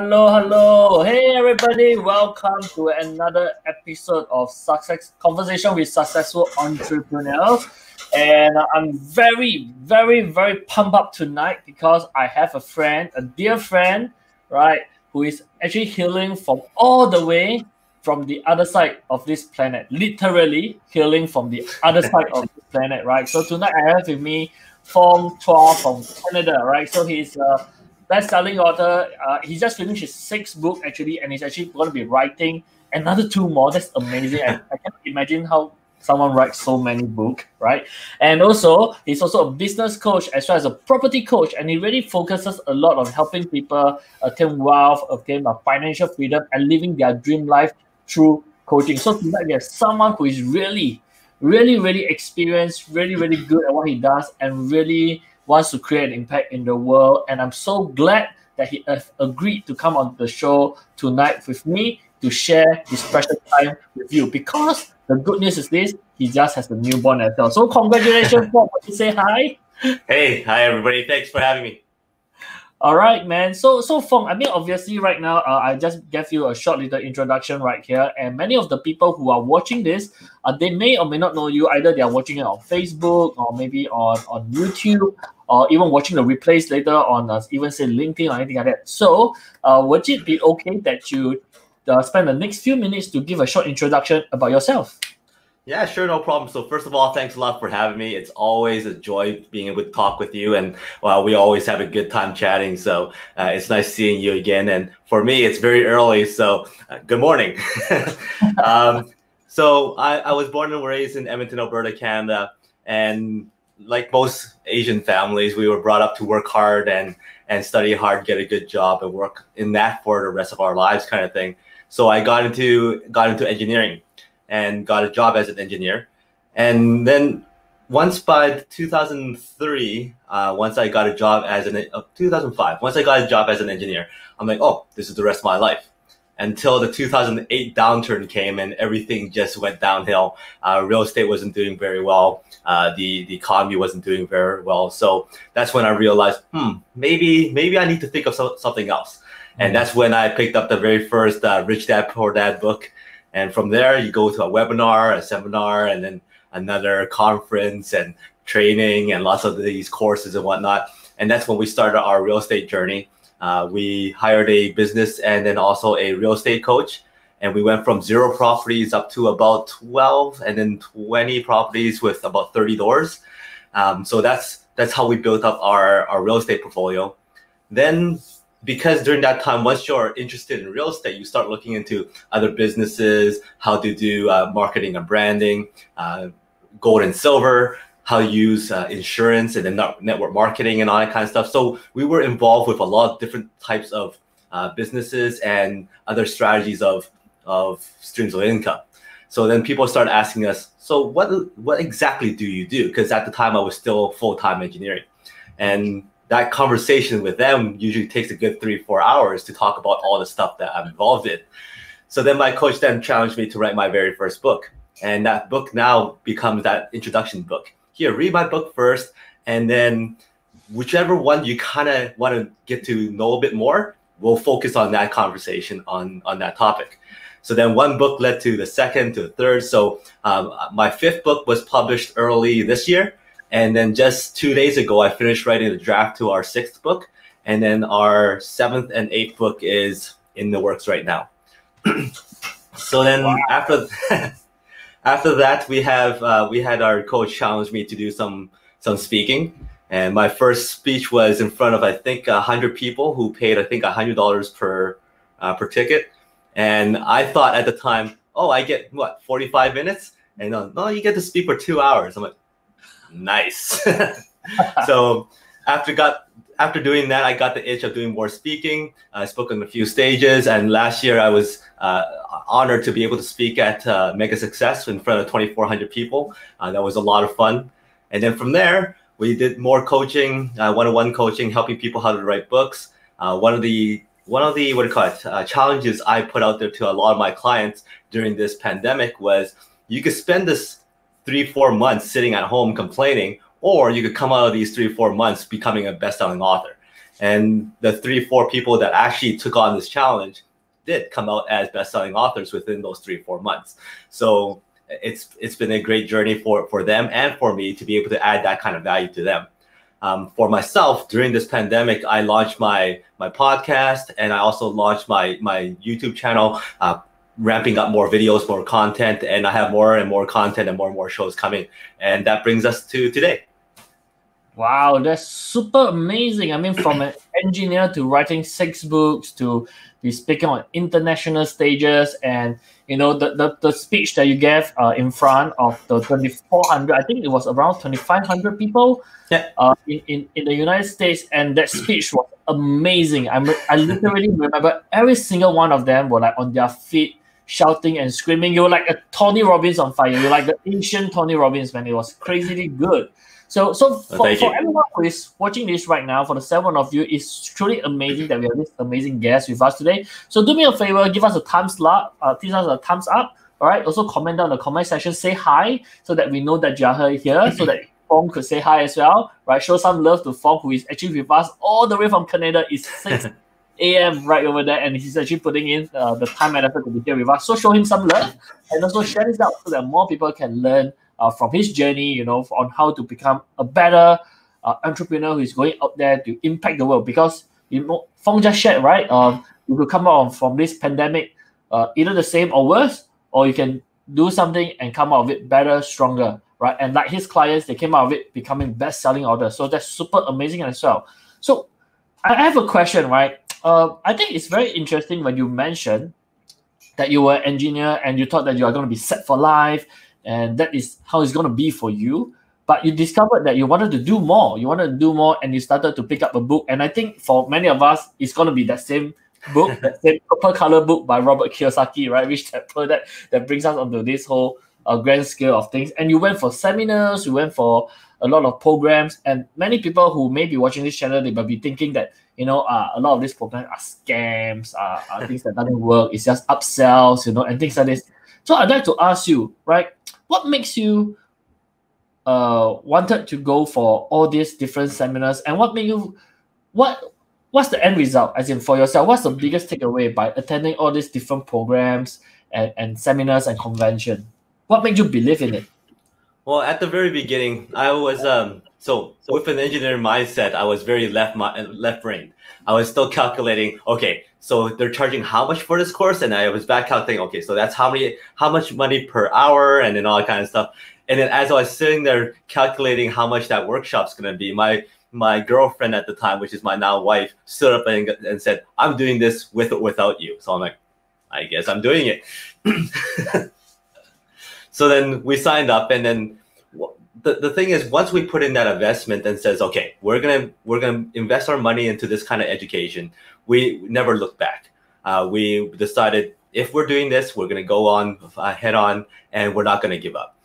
hello. Hey, everybody. Welcome to another episode of Success Conversation with Successful Entrepreneurs. And I'm very pumped up tonight because I have a friend, a dear friend, right, who is actually healing from all the way from the other side of this planet, literally healing from the other side of this planet, right? So tonight I have with me Fong Chua from Canada, right? So he's best-selling author. He just finished his sixth book actually, and he's actually going to be writing another two more. That's amazing. I can't imagine how someone writes so many books, right? And also, he's also a business coach as well as a property coach, and he really focuses a lot on helping people attain wealth, attain financial freedom, and living their dream life through coaching. So tonight we have someone who is really experienced, really good at what he does, and really wants to create an impact in the world. And I'm so glad that he has agreed to come on the show tonight with me to share his precious time with you. Because the good news is this, he just has a newborn as well. So congratulations, Paul. Want to say hi? Hey, hi everybody. Thanks for having me. All right, man. So Fong, I mean, obviously right now, I just gave you a short little introduction right here. And many of the people who are watching this, they may or may not know you. Either they are watching it on Facebook or maybe on YouTube, or even watching the replays later on, even say LinkedIn or anything like that. So would it be okay that you spend the next few minutes to give a short introduction about yourself? Yeah, sure, no problem. So first of all, thanks a lot for having me. It's always a joy being able to talk with you, and we always have a good time chatting. So it's nice seeing you again. And for me, it's very early, so good morning. So I was born and raised in Edmonton, Alberta, Canada, and like most Asian families, we were brought up to work hard and study hard, get a good job, and work in that for the rest of our lives, kind of thing. So I got into engineering and got a job as an engineer. And then once by 2003, once I got a job as 2005, once I got a job as an engineer, I'm like, oh, this is the rest of my life. Until the 2008 downturn came and everything just went downhill. Real estate wasn't doing very well. The economy wasn't doing very well. So that's when I realized, maybe I need to think of something else. And that's when I picked up the very first Rich Dad Poor Dad book. And from there, you go to a webinar, a seminar, and then another conference and training and lots of these courses and whatnot. And that's when we started our real estate journey. We hired a business and then also a real estate coach. And we went from 0 properties up to about 12 and then 20 properties with about 30 doors. So that's how we built up our real estate portfolio. Then, because during that time, once you're interested in real estate, you start looking into other businesses, how to do marketing and branding, gold and silver, how to use insurance and then network marketing and all that kind of stuff. So we were involved with a lot of different types of businesses and other strategies of streams of income. So then people started asking us, so what exactly do you do? Because at the time I was still full-time engineering. And that conversation with them usually takes a good 3-4 hours to talk about all the stuff that I'm involved in. So then my coach then challenged me to write my very first book. And that book now becomes that introduction book. Here, read my book first, and then whichever one you kind of want to get to know a bit more, we'll focus on that conversation on that topic. So then one book led to the second, to the third. So my 5th book was published early this year. And then just 2 days ago, I finished writing the draft to our 6th book. And then our 7th and 8th book is in the works right now. So then after that, we had our coach challenge me to do some speaking. And my first speech was in front of, I think, 100 people who paid, I think, $100 per ticket. And I thought at the time, oh, I get, 45 minutes? And no, you get to speak for 2 hours. I'm like, nice. So after doing that, I got the itch of doing more speaking. I spoke on a few stages, and last year I was honored to be able to speak at Mega Success in front of 2,400 people. That was a lot of fun. And then from there, we did more coaching, one-on-one coaching, helping people how to write books. One of the challenges I put out there to a lot of my clients during this pandemic was you could spend this 3-4 months sitting at home complaining, or you could come out of these 3-4 months becoming a best-selling author. And the 3-4 people that actually took on this challenge did come out as best-selling authors within those 3-4 months. So it's been a great journey for them and for me to be able to add that kind of value to them. For myself, during this pandemic, I launched my podcast, and I also launched my YouTube channel, ramping up more videos, more content, and I have more and more content and more shows coming. And that brings us to today. Wow, that's super amazing. I mean, from an engineer to writing 6 books to be speaking on international stages, and the speech that you gave in front of the 2,400, I think it was around 2,500 people in the United States, and that speech was amazing. I literally remember every single one of them were like on their feet, shouting and screaming. You were like a Tony Robbins on fire. You're like the ancient Tony Robbins, man. It was crazily good. So for everyone who is watching this right now, for the 7 of you, it's truly amazing that we have this amazing guest with us today. So do me a favor, give us a thumbs up, all right? Also comment down in the comment section, say hi, so that we know that you are here, so that Fong could say hi as well, right? Show some love to Fong, who is actually with us all the way from Canada. It's 6 a.m. right over there, and he's actually putting in the time and effort to be here with us. So show him some love, and also share this out so that more people can learn from his journey, on how to become a better entrepreneur who is going out there to impact the world. Because Fong just shared, right? You could come out from this pandemic either the same or worse, or you can do something and come out of it better, stronger, right? And like his clients, they came out of it becoming best-selling authors. So that's super amazing as well. So I have a question, right? I think it's very interesting when you mentioned that you were an engineer and you thought that you are going to be set for life, and that is how it's going to be for you. But you discovered that you wanted to do more. And you started to pick up a book. And I think for many of us, it's going to be that same book, that same purple color book by Robert Kiyosaki, right? Which that brings us onto this whole grand scale of things. And you went for seminars, you went for a lot of programs. And many people who may be watching this channel, they might be thinking that, a lot of these programs are scams, are things that doesn't work. It's just upsells, and things like this. So I'd like to ask you, right? What makes you wanted to go for all these different seminars, and what made you? What's the end result? As in for yourself, what's the biggest takeaway by attending all these different programs and seminars and convention? What made you believe in it? Well, at the very beginning, I was so with an engineering mindset, I was very left-brained. I was still calculating, okay, so they're charging how much for this course? And I was back calculating, okay, so that's how much money per hour, and then all that kind of stuff. And then as I was sitting there calculating how much that workshop's going to be, my girlfriend at the time, which is my now wife, stood up and said, I'm doing this with or without you. So I'm like, I guess I'm doing it. So then we signed up, and then the thing is, once we put in that investment and says, okay, we're gonna invest our money into this kind of education, we never look back. We decided if we're doing this, we're gonna go on head on, and we're not gonna give up.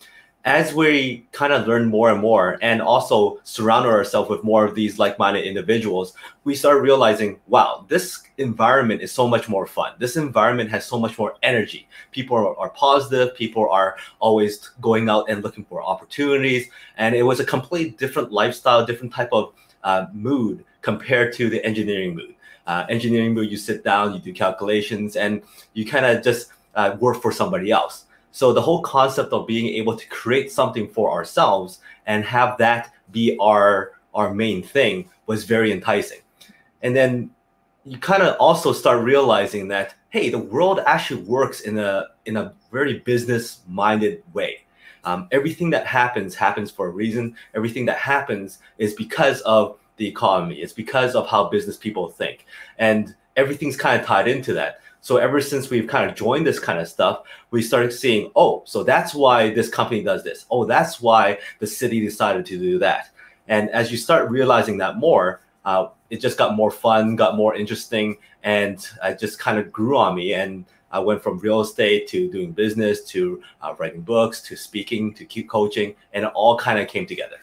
As we kind of learn more and more, and also surround ourselves with more of these like-minded individuals, we start realizing, wow, this environment is so much more fun. This environment has so much more energy. People are positive. People are always going out and looking for opportunities. And it was a completely different lifestyle, different type of mood compared to the engineering mood. Engineering mood, you sit down, you do calculations, and you kind of just work for somebody else. So the whole concept of being able to create something for ourselves and have that be our main thing was very enticing. And then you kind of also start realizing that, hey, the world actually works in a very business-minded way. Everything that happens for a reason. Everything that happens is because of the economy. It's because of how business people think. And everything's kind of tied into that. So ever since we've kind of joined this kind of stuff, we started seeing, oh, so that's why this company does this. Oh, that's why the city decided to do that. And as you start realizing that more, it just got more fun, got more interesting, and it just kind of grew on me. And I went from real estate to doing business to writing books to speaking to keep coaching, and it all kind of came together.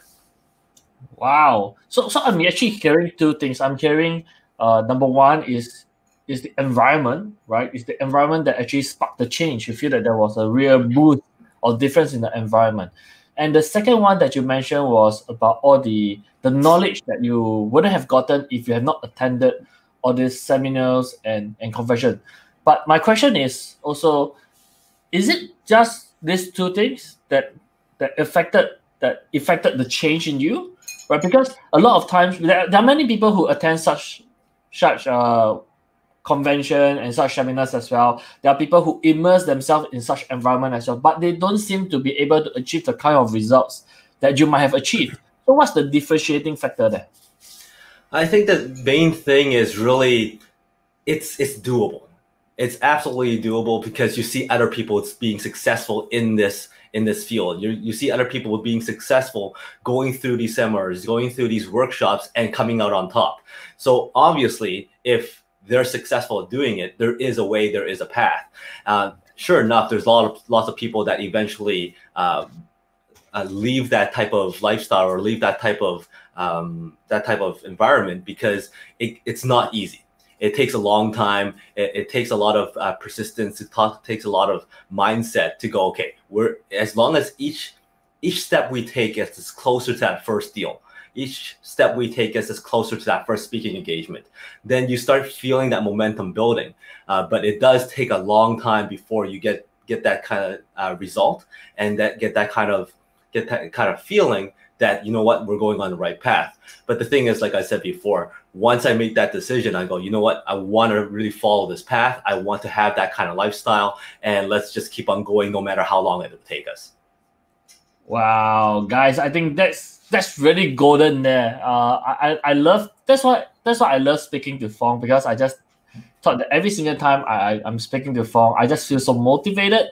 Wow. So I'm actually hearing 2 things. I'm hearing number one is the environment, right? It's the environment that actually sparked the change. You feel that there was a real boost or difference in the environment. And the second one that you mentioned was about all the knowledge that you wouldn't have gotten if you have not attended all these seminars and convention. But my question is also, is it just these two things that affected the change in you, right? Because a lot of times there are many people who attend such convention and such seminars as well. There are people who immerse themselves in such environment as well, but they don't seem to be able to achieve the kind of results that you might have achieved. So what's the differentiating factor there? I think the main thing is really it's doable. It's absolutely doable because you see other people being successful in this field. You see other people being successful, going through these seminars, going through these workshops, and coming out on top. So obviously, if they're successful at doing it, there is a way, there is a path. Sure enough, there's lots of people that eventually leave that type of lifestyle or leave that type of environment because it's not easy. It takes a long time. It takes a lot of persistence. It takes a lot of mindset to go, okay, as long as each step we take gets us closer to that first deal, each step we take gets us closer to that first speaking engagement, then you start feeling that momentum building. But it does take a long time before you get that kind of result and get that kind of feeling that, you know what, we're going on the right path. But the thing is, like I said before, once I make that decision, I go, you know what, I want to really follow this path. I want to have that kind of lifestyle, and let's just keep on going no matter how long it'll take us. Wow, guys, I think that's really golden there. I love that's why I love speaking to Fong, because I just thought that every single time I'm speaking to Fong, I just feel so motivated.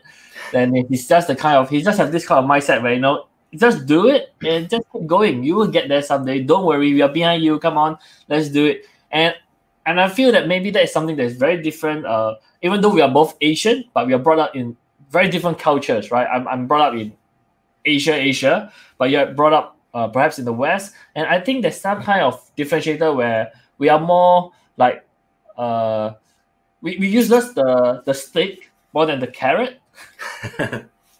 Then he's just he just has this kind of mindset where, you know, just do it and just keep going. You will get there someday. Don't worry, we are behind you. Come on, let's do it. And I feel that maybe that is something that is very different. Even though we are both Asian, but we are brought up in very different cultures, right? I'm brought up in Asia, but you're brought up perhaps in the West. And I think there's some kind of differentiator where we are more like we use less the stick more than the carrot.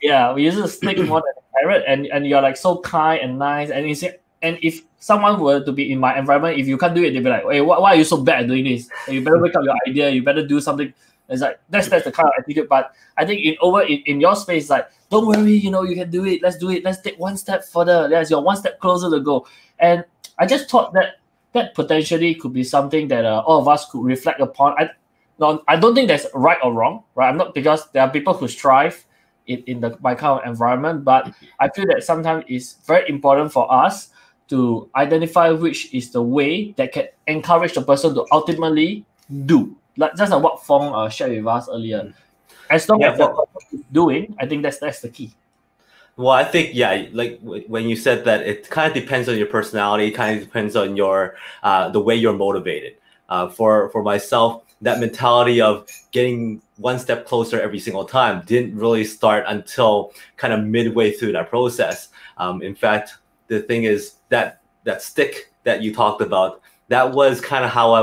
Yeah, we use the stick more than the carrot, and you're like so kind and nice. And if someone were to be in my environment, if you can't do it, they'll be like, hey, why are you so bad at doing this? And you better wake up your idea, you better do something. It's like that's the kind of attitude. But I think in your space, like, don't worry, you know, you can do it. Let's do it. Let's take one step further. Yes, you're one step closer to go. And I just thought that potentially could be something that all of us could reflect upon. I don't think that's right or wrong, right? I'm not, because there are people who strive in my kind of environment, but I feel that sometimes it's very important for us to identify which is the way that can encourage the person to ultimately do. Like just like what Fong shared with us earlier. As long as the person is doing, I think that's the key. Well, I think, yeah, like when you said that, it kind of depends on your personality. It kind of depends on your the way you're motivated. For myself, that mentality of getting one step closer every single time didn't really start until kind of midway through that process. In fact, the thing is that stick that you talked about, that was kind of how I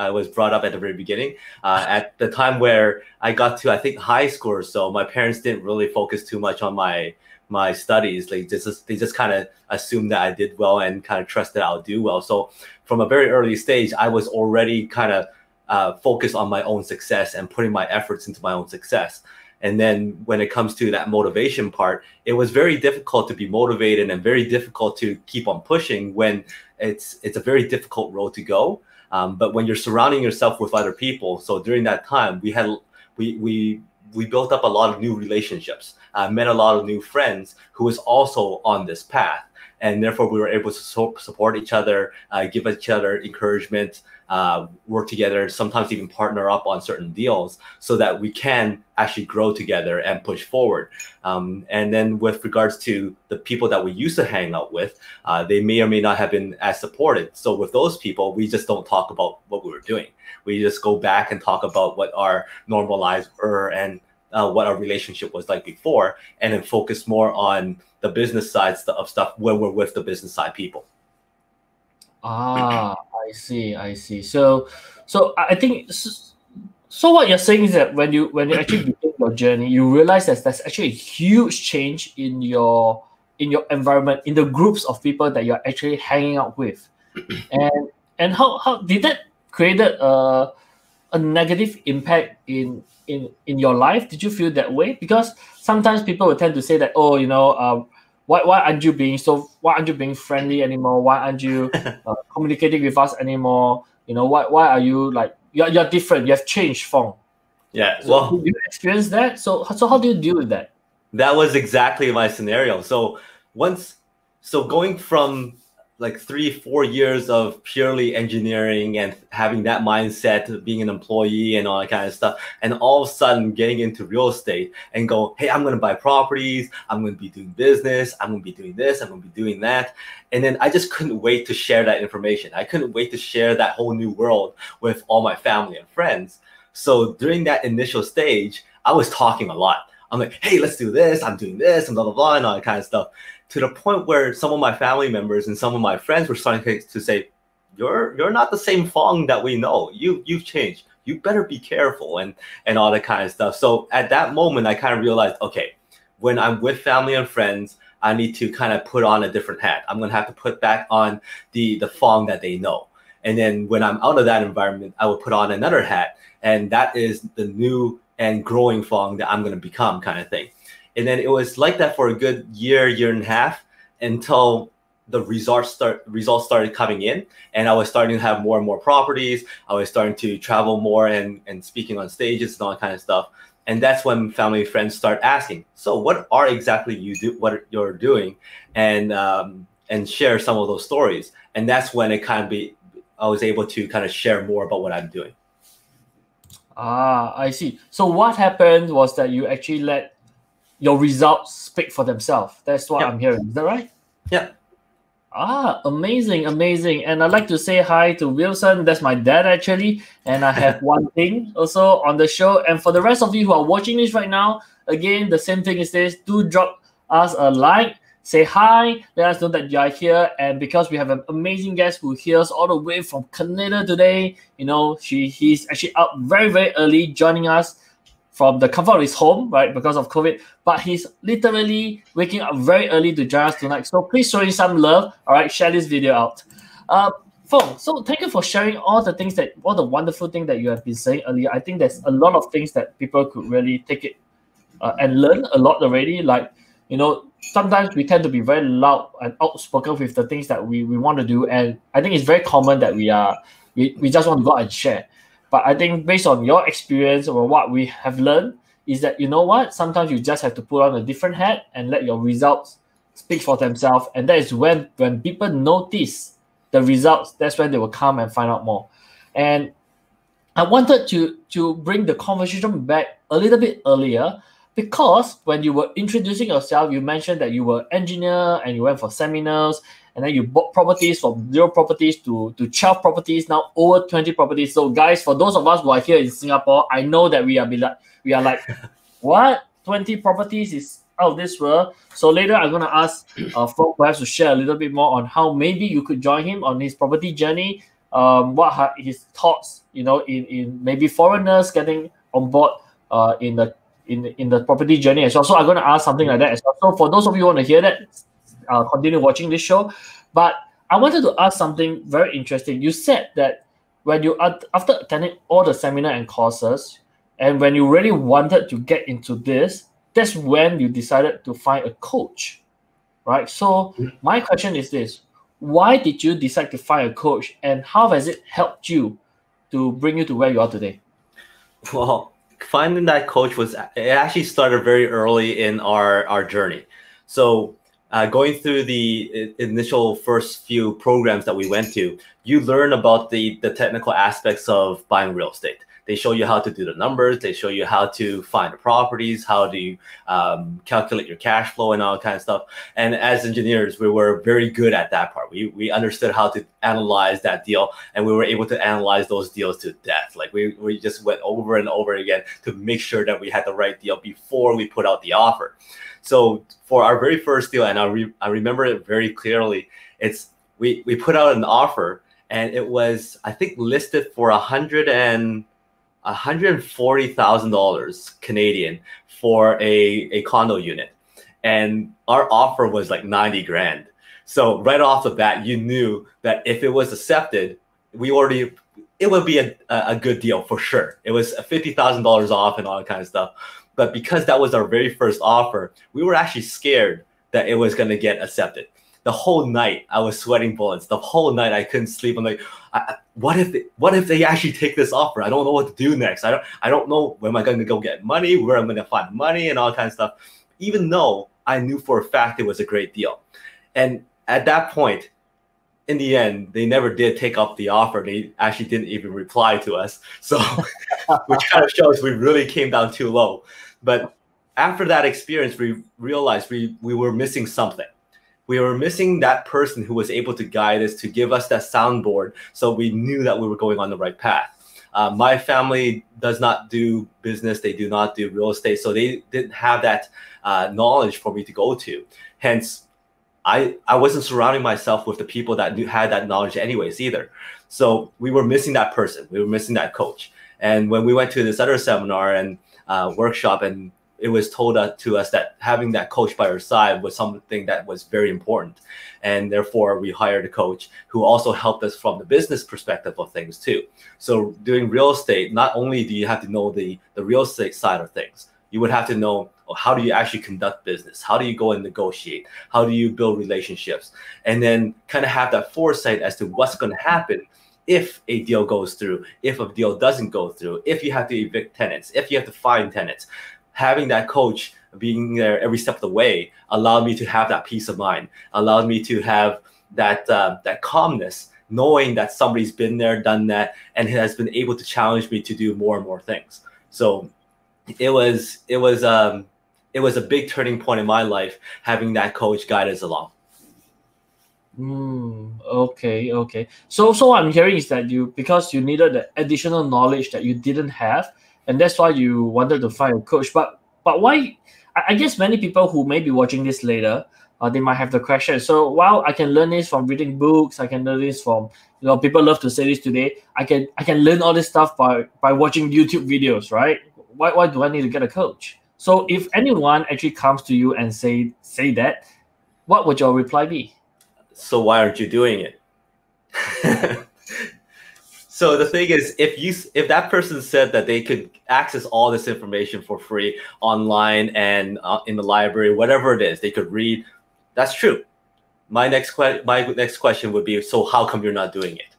was brought up at the very beginning. At the time where I got to, I think, high school or so, my parents didn't really focus too much on my studies. They just kind of assumed that I did well and kind of trusted I'll do well. So from a very early stage, I was already kind of focused on my own success and putting my efforts into my own success. And then when it comes to that motivation part, it was very difficult to be motivated and very difficult to keep on pushing when it's a very difficult road to go. But when you're surrounding yourself with other people, so during that time, we built up a lot of new relationships, met a lot of new friends who was also on this path. And therefore, we were able to support each other, give each other encouragement, work together, sometimes even partner up on certain deals so that we can actually grow together and push forward. And then with regards to the people that we used to hang out with, they may or may not have been as supported. So with those people, we just don't talk about what we were doing. We just go back and talk about what our normal lives were and what our relationship was like before, and then focus more on the business side of stuff when we're with the business side people. I see. So I think so. What you're saying is that when you actually begin your journey, you realize that there's actually a huge change in your in your environment, in the groups of people that you're actually hanging out with. And how did that created a negative impact in your life? Did you feel that way? Because sometimes people will tend to say that, oh, why aren't you being friendly anymore? Why aren't you communicating with us anymore? Why are you like you're different? You have changed, Fong. Yeah. So Well, did you experience that? So how do you deal with that? that was exactly my scenario. So going from like 3-4 years of purely engineering and having that mindset of being an employee and all that kind of stuff, and all of a sudden getting into real estate and go, hey, I'm going to buy properties, I'm going to be doing business, I'm going to be doing this, I'm going to be doing that. And then I just couldn't wait to share that information. I couldn't wait to share that whole new world with all my family and friends. So during that initial stage, I was talking a lot. I'm like, hey, let's do this, I'm doing this, and blah, blah, blah, and all that kind of stuff. To the point where some of my family members and some of my friends were starting to say, you're not the same Fong that we know. You've changed. You better be careful and all that kind of stuff. So at that moment, I kind of realized, okay, when I'm with family and friends, I need to kind of put on a different hat. I'm gonna have to put back on the Fong that they know. And then when I'm out of that environment, I will put on another hat, and that is the new and growing Fong that I'm gonna become, kind of thing. And then it was like that for a good year and a half until the results started coming in, and I was starting to have more and more properties. I was starting to travel more and speaking on stages and all that kind of stuff. And that's when family and friends start asking, so what are exactly what you're doing, and share some of those stories. And that's when I was able to kind of share more about what I'm doing. Ah, I see. So what happened was that you actually let your results speak for themselves. That's what I'm hearing. Is that right? Yeah. Ah, amazing. And I'd like to say hi to Wilson. That's my dad, actually. And I have one thing also on the show. And for the rest of you who are watching this right now, again, the same thing is this. Do drop us a like, say hi, let us know that you are here. And because we have an amazing guest who hears all the way from Canada today, he's actually out very, very early joining us from the comfort of his home, right, because of COVID. But he's literally waking up very early to join us tonight. So please show him some love. All right, share this video out. Fong, so thank you for sharing all the wonderful things that you have been saying earlier. I think there's a lot of things that people could really take it and learn a lot already. Like, sometimes we tend to be very loud and outspoken with the things that we want to do. And I think it's very common that we just want to go out and share. But I think based on your experience or what we have learned is that, sometimes you just have to put on a different hat and let your results speak for themselves. And that is when people notice the results, that's when they will come and find out more. And I wanted to bring the conversation back a little bit earlier, because when you were introducing yourself, you mentioned that you were an engineer and you went for seminars, and then you bought properties from 0 properties to 12 properties, now over 20 properties. So guys, for those of us who are here in Singapore, I know that we are like, what? 20 properties is out of this world. So later I'm going to ask Fong perhaps to share a little bit more on how maybe you could join him on his property journey. What are his thoughts, in maybe foreigners getting on board in the property journey as well. So I'm going to ask something like that as well. So for those of you who want to hear that, continue watching this show. But I wanted to ask something very interesting. You said that when you after attending all the seminar and courses, and when you really wanted to get into this, that's when you decided to find a coach, right? So my question is this: why did you decide to find a coach, and how has it helped you to bring you to where you are today? Well, finding that coach it actually started very early in our journey. So going through the initial first few programs that we went to, you learn about the technical aspects of buying real estate. They show you how to do the numbers. They show you how to find the properties, how to calculate your cash flow and all that kind of stuff. And as engineers, we were very good at that part. We understood how to analyze that deal, and we were able to analyze those deals to death. Like we just went over and over again to make sure that we had the right deal before we put out the offer. So for our very first deal, and I remember it very clearly, we put out an offer, and it was, I think, listed for $140,000 Canadian for a condo unit. and our offer was like 90 grand. So right off the bat, you knew that if it was accepted, it would be a good deal for sure. It was $50,000 off and all that kind of stuff. But because that was our very first offer, we were actually scared that it was going to get accepted. The whole night I was sweating bullets. The whole night I couldn't sleep. I'm like, what if they actually take this offer? I don't know what to do next. I don't know where am I going to go get money, where I'm going to find money and all that kind of stuff. Even though I knew for a fact it was a great deal. And at that point, in the end, they never did take up the offer. They actually didn't even reply to us. So, which kind of shows we really came down too low. But after that experience, we realized we were missing something. We were missing that person who was able to guide us, to give us that soundboard, so we knew that we were going on the right path. My family does not do business. They do not do real estate. So they didn't have that knowledge for me to go to. Hence, I wasn't surrounding myself with the people that had that knowledge anyways either. So we were missing that person. We were missing that coach. And when we went to this other seminar and workshop, and it was told to us that having that coach by our side was something that was very important. And therefore, we hired a coach who also helped us from the business perspective of things too. So doing real estate, not only do you have to know the real estate side of things, you would have to know, how do you actually conduct business? How do you go and negotiate? How do you build relationships? And then kind of have that foresight as to what's going to happen if a deal goes through, if a deal doesn't go through, if you have to evict tenants, if you have to find tenants. Having that coach being there every step of the way allowed me to have that peace of mind, allowed me to have that calmness, knowing that somebody's been there, done that, and has been able to challenge me to do more and more things. So it was a big turning point in my life, having that coach guide us along. Okay. So what I'm hearing is that because you needed the additional knowledge that you didn't have, and that's why you wanted to find a coach. But why? I guess many people who may be watching this later, they might have the question. So while I can learn this from reading books, I can learn this from, people love to say this today. I can learn all this stuff by watching YouTube videos, right? Why do I need to get a coach? So if anyone actually comes to you and say that, what would your reply be? So why aren't you doing it? So the thing is, if that person said that they could access all this information for free online and in the library, whatever it is, they could read, that's true. My next question would be, so how come you're not doing it?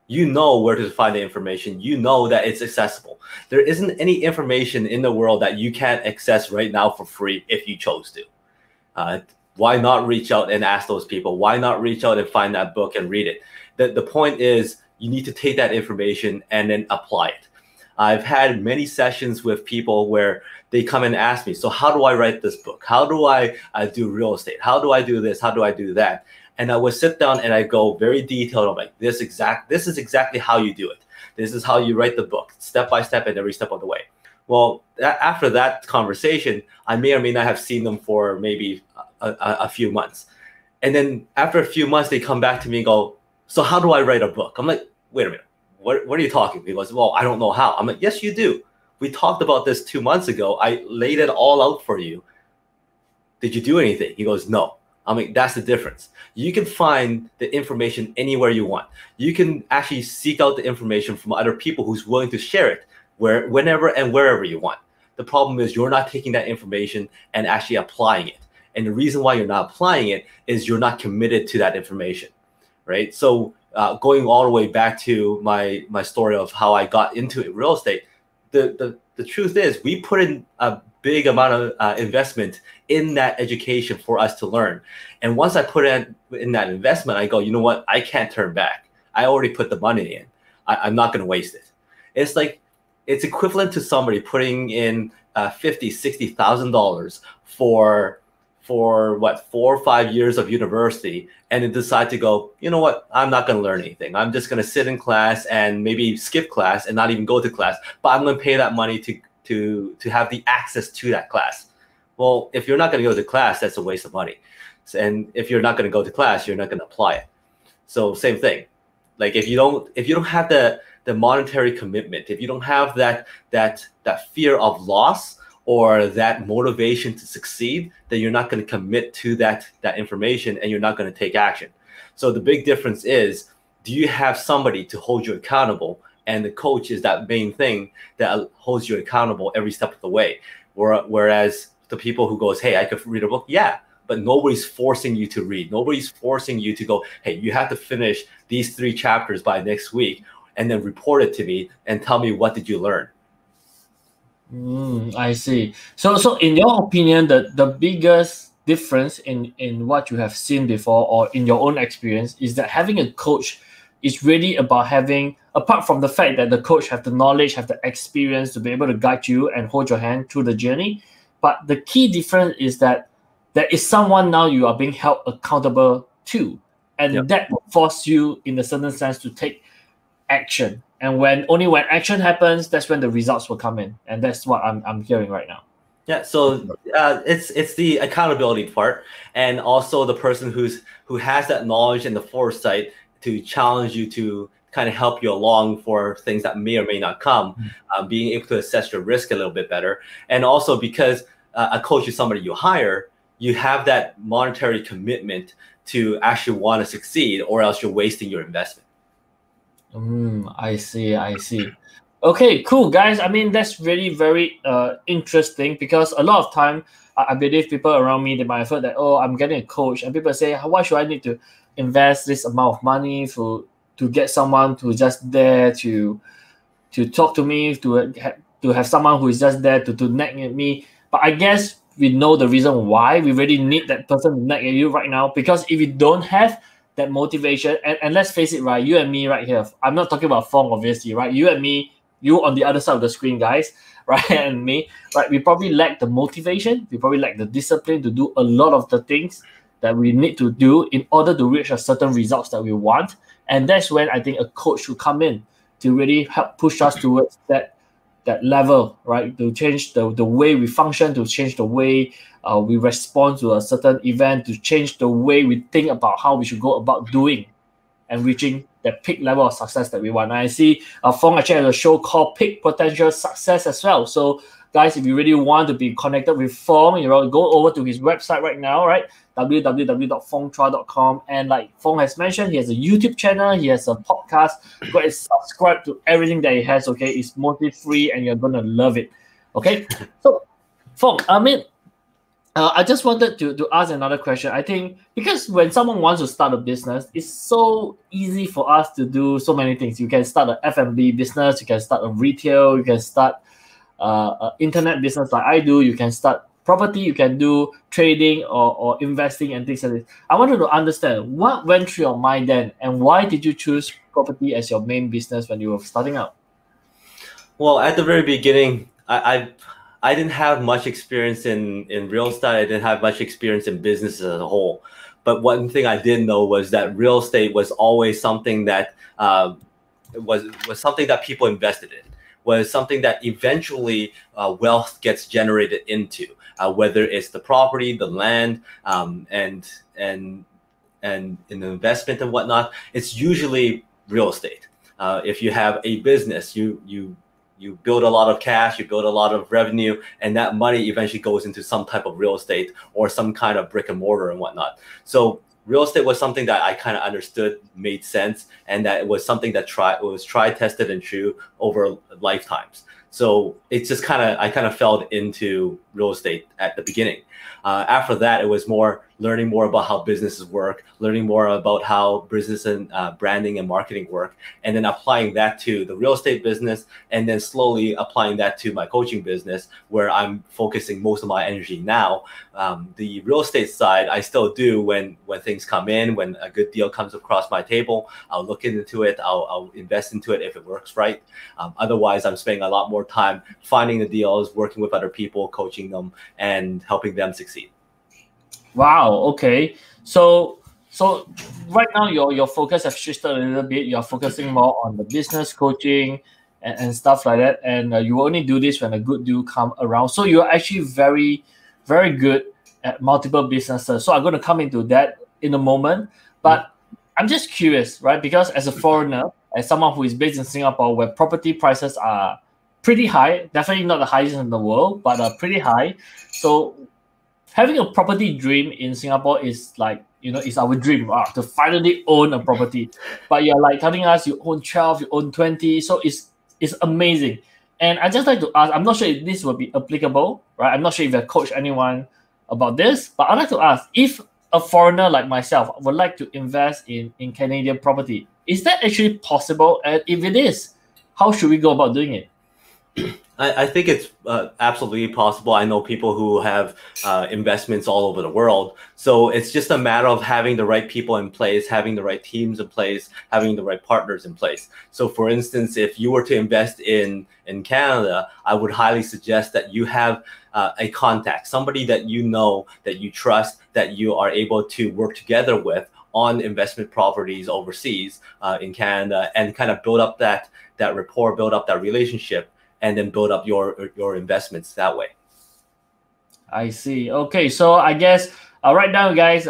You know where to find the information. You know that it's accessible. There isn't any information in the world that you can't access right now for free if you chose to. Why not reach out and ask those people? Why not reach out and find that book and read it? The point is, you need to take that information and then apply it. I've had many sessions with people where they come and ask me, so how do I write this book? How do I do real estate? How do I do this? How do I do that? And I would sit down and I go very detailed. I'm like, this is exactly how you do it. This is how you write the book, step by step and every step of the way. Well, after that conversation, I may or may not have seen them for maybe a few months. And then after a few months, they come back to me and go, so how do I write a book? I'm like, wait a minute, what are you talking about? He goes, well, I don't know how. I'm like, yes, you do. We talked about this 2 months ago. I laid it all out for you. Did you do anything? He goes, no. I'm like, that's the difference. You can find the information anywhere you want. You can actually seek out the information from other people who's willing to share it whenever and wherever you want. The problem is you're not taking that information and actually applying it. And the reason why you're not applying it is you're not committed to that information. Right. So going all the way back to my story of how I got into real estate, the truth is we put in a big amount of investment in that education for us to learn. And once I put in that investment, I go, you know what? I can't turn back. I already put the money in. I'm not going to waste it. It's equivalent to somebody putting in $50,000, $60,000 for what, 4 or 5 years of university, and then decide to go, you know what, I'm not going to learn anything. I'm just going to sit in class and maybe skip class and not even go to class, but I'm going to pay that money to have the access to that class. Well, if you're not going to go to class, that's a waste of money. And if you're not going to go to class, you're not going to apply it. So same thing. Like if you don't have the monetary commitment, if you don't have that fear of loss, or that motivation to succeed, then you're not going to commit to that information, and you're not going to take action. So the big difference is, do you have somebody to hold you accountable? And the coach is that main thing that holds you accountable every step of the way. Whereas the people who goes, hey, I could read a book, yeah, but nobody's forcing you to read. Nobody's forcing you to go, hey, you have to finish these 3 chapters by next week, and then report it to me and tell me what did you learn. I see. So in your opinion, the biggest difference in what you have seen before or in your own experience is that having a coach is really about having, apart from the fact that the coach have the knowledge, have the experience to be able to guide you and hold your hand through the journey, but the key difference is that there is someone now you are being held accountable to, and that will force you in a certain sense to take action. And only when action happens, that's when the results will come in, and that's what I'm hearing right now. Yeah, so it's the accountability part, and also the person who has that knowledge and the foresight to challenge you, to kind of help you along for things that may or may not come, being able to assess your risk a little bit better. And also because a coach is somebody you hire, you have that monetary commitment to actually want to succeed, or else you're wasting your investment. I see. Okay, cool, guys. I mean, that's really very interesting, because a lot of time I believe people around me, they might have heard that, oh, I'm getting a coach, and people say, why should I need to invest this amount of money to get someone who's just there to talk to me, to have someone who is just there to nag at me. But I guess we know the reason why we really need that person to nag at you right now, because if you don't have that motivation, and let's face it, right, you and me right here, I'm not talking about Fong, obviously, right? You and me, you on the other side of the screen, guys, right, and me, right, we probably lack the motivation, we probably lack the discipline to do a lot of the things that we need to do in order to reach a certain results that we want. And that's when I think a coach should come in to really help push us towards that level, right? To change the way we function, to change the way we respond to a certain event, to change the way we think about how we should go about doing and reaching that peak level of success that we want. And I see Fong actually has a show called Peak Potential Success as well. So guys, if you really want to be connected with Fong, go over to his website right now, right? www.fongchua.com. And like Fong has mentioned, he has a YouTube channel, he has a podcast. Go and subscribe to everything that he has, okay? It's mostly free and you're going to love it, okay? So, Fong, I mean, I just wanted to ask another question. I think because when someone wants to start a business, it's so easy for us to do so many things. You can start an F&B business, you can start a retail, you can start internet business like I do, you can start property, you can do trading or investing and things like this. I wanted to understand what went through your mind then, and why did you choose property as your main business when you were starting out? Well, at the very beginning, I didn't have much experience in real estate. I didn't have much experience in business as a whole. But one thing I did know was that real estate was always something that was something that people invested in, was something that eventually wealth gets generated into, whether it's the property, the land, and in investment and whatnot. It's usually real estate. If you have a business, you build a lot of cash, you build a lot of revenue, and that money eventually goes into some type of real estate or some kind of brick and mortar and whatnot. So real estate was something that I kind of understood made sense, and that it was something that was tried, tested, and true over lifetimes. So it's just I kind of fell into real estate at the beginning. After that, it was more learning more about how businesses work, learning more about how business and branding and marketing work, and then applying that to the real estate business, and then slowly applying that to my coaching business, where I'm focusing most of my energy now. The real estate side, I still do when things come in, when a good deal comes across my table, I'll look into it, I'll invest into it if it works right. Otherwise, I'm spending a lot more time finding the deals, working with other people, coaching them, and helping them succeed. Wow. Okay. So right now your focus has shifted a little bit. You're focusing more on the business coaching and stuff like that. And you only do this when a good deal come around. So you're actually very, very good at multiple businesses. So I'm going to come into that in a moment. But I'm just curious, right? Because as a foreigner, as someone who is based in Singapore, where property prices are pretty high. Definitely not the highest in the world, but pretty high. So having a property dream in Singapore is like, it's our dream to finally own a property. But you're like telling us you own 12, you own 20. So it's amazing. And I just like to ask, I'm not sure if this will be applicable, right? I'm not sure if you've coached anyone about this, but I'd like to ask, if a foreigner like myself would like to invest in Canadian property, is that actually possible? And if it is, how should we go about doing it? I think it's absolutely possible. I know people who have investments all over the world. So it's just a matter of having the right people in place, having the right teams in place, having the right partners in place. So for instance, if you were to invest in Canada, I would highly suggest that you have a contact, somebody that you know, that you trust, that you are able to work together with on investment properties overseas in Canada, and kind of build up that rapport, build up that relationship, and then build up your investments that way. I see. Okay, so I guess right now, guys,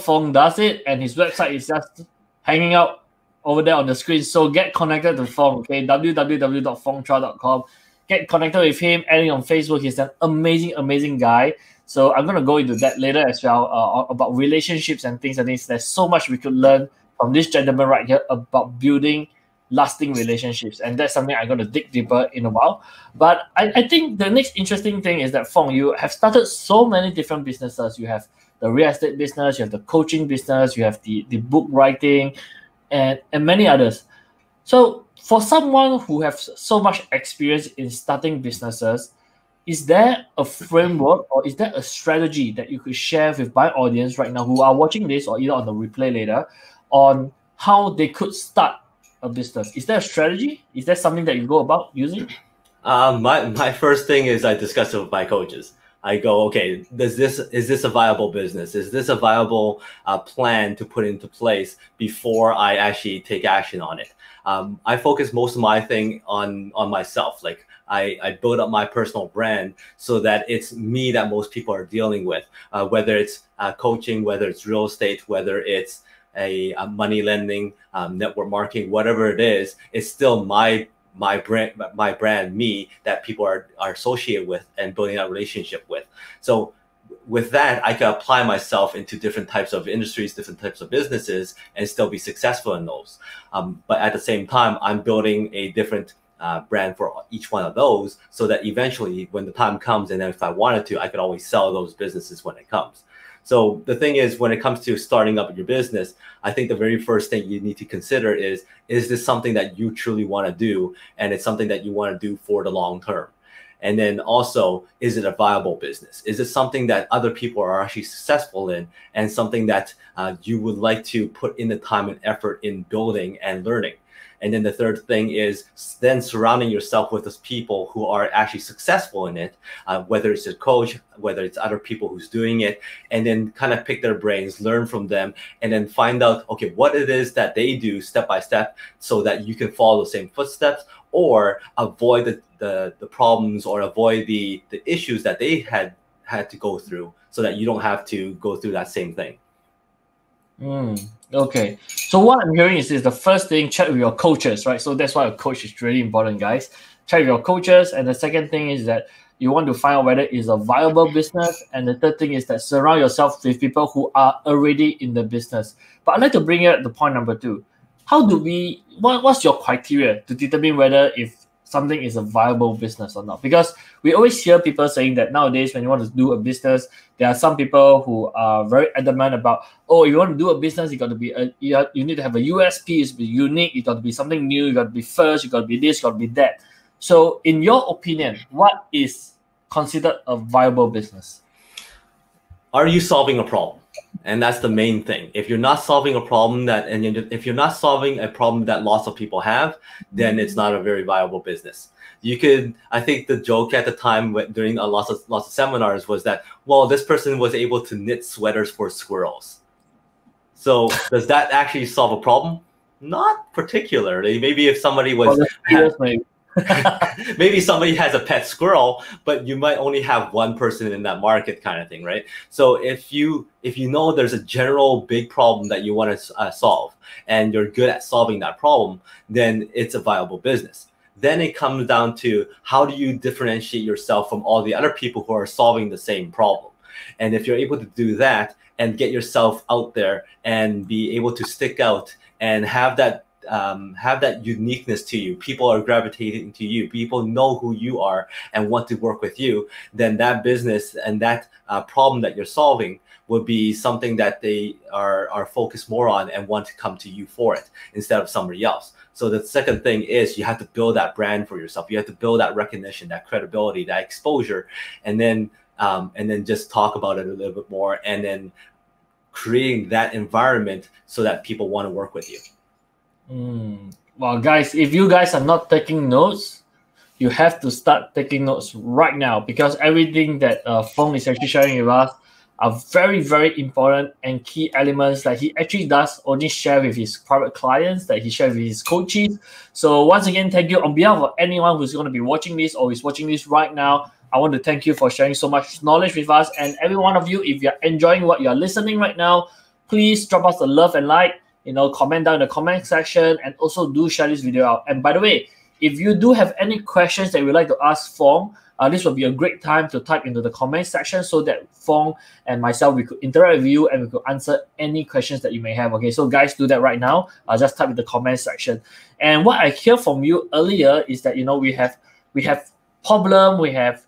Fong does it, and his website is just hanging out over there on the screen. So get connected to Fong, okay? www.fongchua.com. Get connected with him, adding on Facebook. He's an amazing, amazing guy. So I'm going to go into that later as well, about relationships and things like this. There's so much we could learn from this gentleman right here about building lasting relationships, and that's something I'm going to dig deeper in a while. But I think the next interesting thing is that, Fong, you have started so many different businesses. You have the real estate business, you have the coaching business, you have the book writing, and many others. So for someone who has so much experience in starting businesses, is there a framework or is there a strategy that you could share with my audience right now who are watching this, or either on the replay later, on how they could start a business? Is there a strategy? Is there something that you go about using? My first thing is I discuss it with my coaches. I go, okay, is this a viable business? Is this a viable plan to put into place before I actually take action on it? I focus most of my thing on myself. Like I build up my personal brand so that it's me that most people are dealing with, whether it's coaching, whether it's real estate, whether it's a money lending, network marketing, whatever it is, it's still my brand, me, that people are associated with and building that relationship with. So with that, I can apply myself into different types of industries, different types of businesses, and still be successful in those. But at the same time, I'm building a different brand for each one of those, so that eventually when the time comes, and then if I wanted to, I could always sell those businesses when it comes. So the thing is, when it comes to starting up your business, I think the very first thing you need to consider is this something that you truly want to do, and it's something that you want to do for the long term? And then also, is it a viable business? Is it something that other people are actually successful in, and something that you would like to put in the time and effort in building and learning? And then the third thing is then surrounding yourself with those people who are actually successful in it, whether it's a coach, whether it's other people who's doing it, and then kind of pick their brains, learn from them, and then find out, okay, what it is that they do step by step, so that you can follow the same footsteps, or avoid the problems, or avoid the issues that they had to go through, so that you don't have to go through that same thing. Okay, so what I'm hearing is the first thing, check with your coaches, right? So that's why a coach is really important, guys. Check with your coaches. And the second thing is that you want to find out whether it's a viable business. And the third thing is that surround yourself with people who are already in the business. But I'd like to bring you up to point number 2. What's your criteria to determine whether if something is a viable business or not? Because we always hear people saying that nowadays, when you want to do a business, there are some people who are very adamant about, oh, if you want to do a business, you got to be you need to have a USP, it's be unique, you got to be something new, you got to be first, you got to be this, you got to be that. So in your opinion, what is considered a viable business? Are you solving a problem? And that's the main thing. If you're not solving a problem if you're not solving a problem that lots of people have, then it's not a very viable business. I think the joke at the time during lots of seminars was that, well, this person was able to knit sweaters for squirrels. So does that actually solve a problem? Not particularly. Maybe if somebody was maybe somebody has a pet squirrel, but you might only have one person in that market, kind of thing, right? So if you know there's a general big problem that you want to solve, and you're good at solving that problem, then it's a viable business. Then it comes down to how do you differentiate yourself from all the other people who are solving the same problem. And if you're able to do that and get yourself out there and be able to stick out and have that uniqueness to you, people are gravitating to you, people know who you are and want to work with you, then that business and that problem that you're solving would be something that they are focused more on and want to come to you for it instead of somebody else. So the second thing is you have to build that brand for yourself. You have to build that recognition, that credibility, that exposure, and then just talk about it a little bit more, and then creating that environment so that people want to work with you. Well, guys, if you guys are not taking notes, you have to start taking notes right now, because everything that Fong is actually sharing with us are very, very important and key elements that he actually does only share with his private clients, that he shares with his coaches. So once again, thank you on behalf of anyone who's going to be watching this or is watching this right now. I want to thank you for sharing so much knowledge with us. And every one of you, if you're enjoying what you're listening right now, please drop us a love and like, comment down in the comment section, and also do share this video out. And by the way, if you do have any questions that you'd like to ask Fong, this will be a great time to type into the comment section so that Fong and myself, we could interact with you and we could answer any questions that you may have. Okay, so guys, do that right now. Just type in the comment section. And what I hear from you earlier is that, we have problem, we have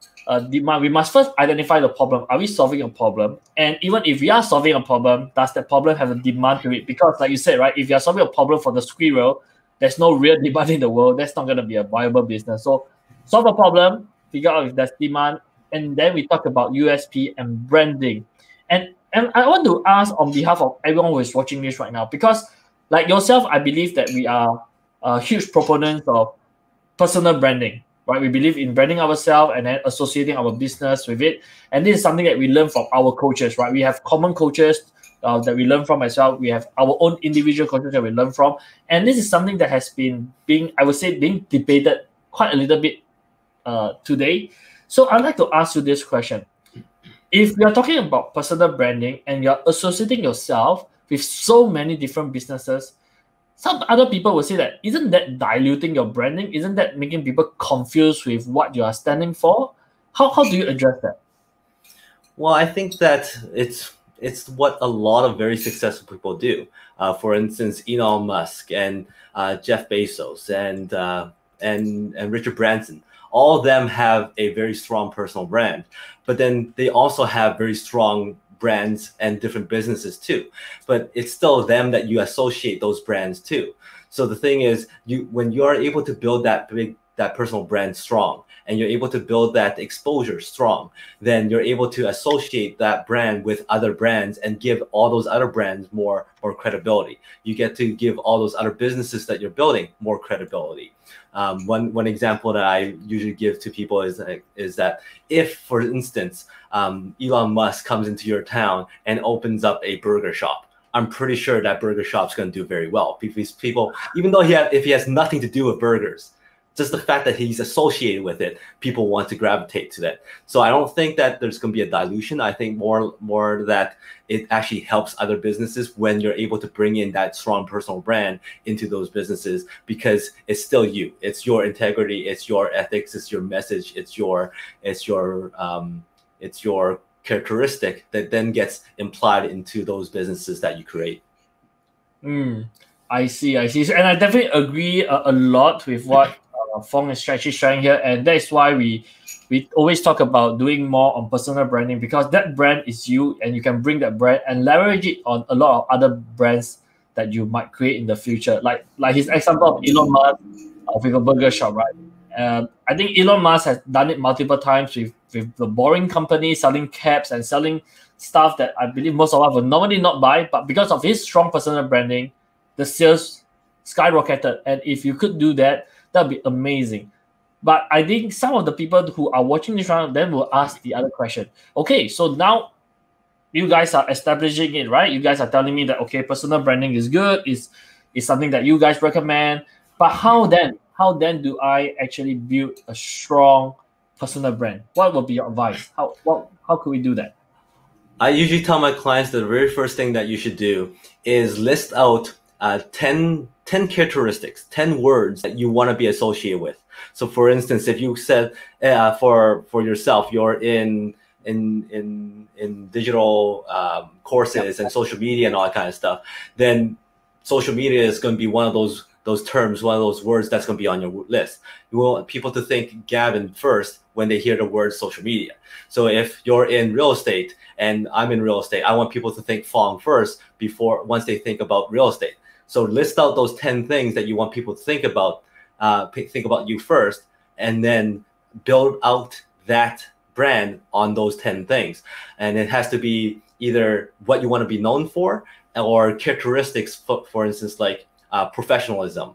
demand. We must first identify the problem. Are we solving a problem? And even if we are solving a problem, does that problem have a demand to it? Because like you said, right, if you're solving a problem for the squirrel, there's no real demand in the world. That's not going to be a viable business. So solve a problem, figure out if there's demand, and then we talk about USP and branding. And I want to ask on behalf of everyone who is watching this right now, because like yourself, I believe that we are huge proponents of personal branding. Right? We believe in branding ourselves and then associating our business with it. And this is something that we learn from our coaches, right? We have common coaches that we learn from as well. We have our own individual coaches that we learn from. And this is something that has been being debated quite a little bit today. So I'd like to ask you this question. If you're talking about personal branding and you're associating yourself with so many different businesses, some other people will say that, isn't that diluting your branding? Isn't that making people confused with what you are standing for? How do you address that? Well, I think that it's what a lot of very successful people do. For instance, Elon Musk and Jeff Bezos and Richard Branson. All of them have a very strong personal brand, but then they also have very strong brands and different businesses too, but it's still them that you associate those brands to. So the thing is, when you are able to build that personal brand strong, and you're able to build that exposure strong, then you're able to associate that brand with other brands and give all those other brands more credibility. You get to give all those other businesses that you're building more credibility. One example that I usually give to people is that if, for instance, Elon Musk comes into your town and opens up a burger shop, I'm pretty sure that burger shop's going to do very well, because people, even though if he has nothing to do with burgers, just the fact that he's associated with it, people want to gravitate to that. So I don't think that there's going to be a dilution. I think more that it actually helps other businesses when you're able to bring in that strong personal brand into those businesses, because it's still you. It's your integrity. It's your ethics. It's your message. It's your characteristic that then gets implied into those businesses that you create. I see. And I definitely agree a lot with what Fong is actually sharing here, and that is why we always talk about doing more on personal branding, because that brand is you, and you can bring that brand and leverage it on a lot of other brands that you might create in the future. Like his example of Elon Musk with a burger shop, right? I think Elon Musk has done it multiple times with the Boring Company, selling caps and selling stuff that I believe most of us would normally not buy, but because of his strong personal branding, the sales skyrocketed. And if you could do that, that'd be amazing. But I think some of the people who are watching this round then will ask the other question. Okay, so now you guys are establishing it, right? You guys are telling me that, okay, personal branding is good, is something that you guys recommend. But how then do I actually build a strong personal brand? What would be your advice? How could we do that? I usually tell my clients that the very first thing that you should do is list out 10 10 characteristics, 10 words that you want to be associated with. So for instance, if you said for yourself, you're in digital courses and social media and all that kind of stuff, then social media is going to be one of those terms, one of those words that's going to be on your list. You want people to think Gavin first when they hear the word social media. So if you're in real estate and I'm in real estate, I want people to think Fong first once they think about real estate. So list out those 10 things that you want people to think about you first, and then build out that brand on those 10 things. And it has to be either what you want to be known for or characteristics, for instance, like professionalism,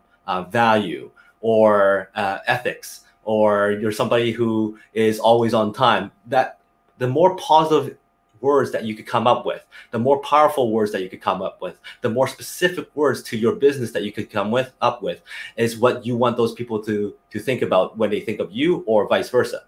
value, or ethics, or you're somebody who is always on time. That the more positive words that you could come up with, the more powerful words that you could come up with, the more specific words to your business that you could come up with is what you want those people to think about when they think of you, or vice versa.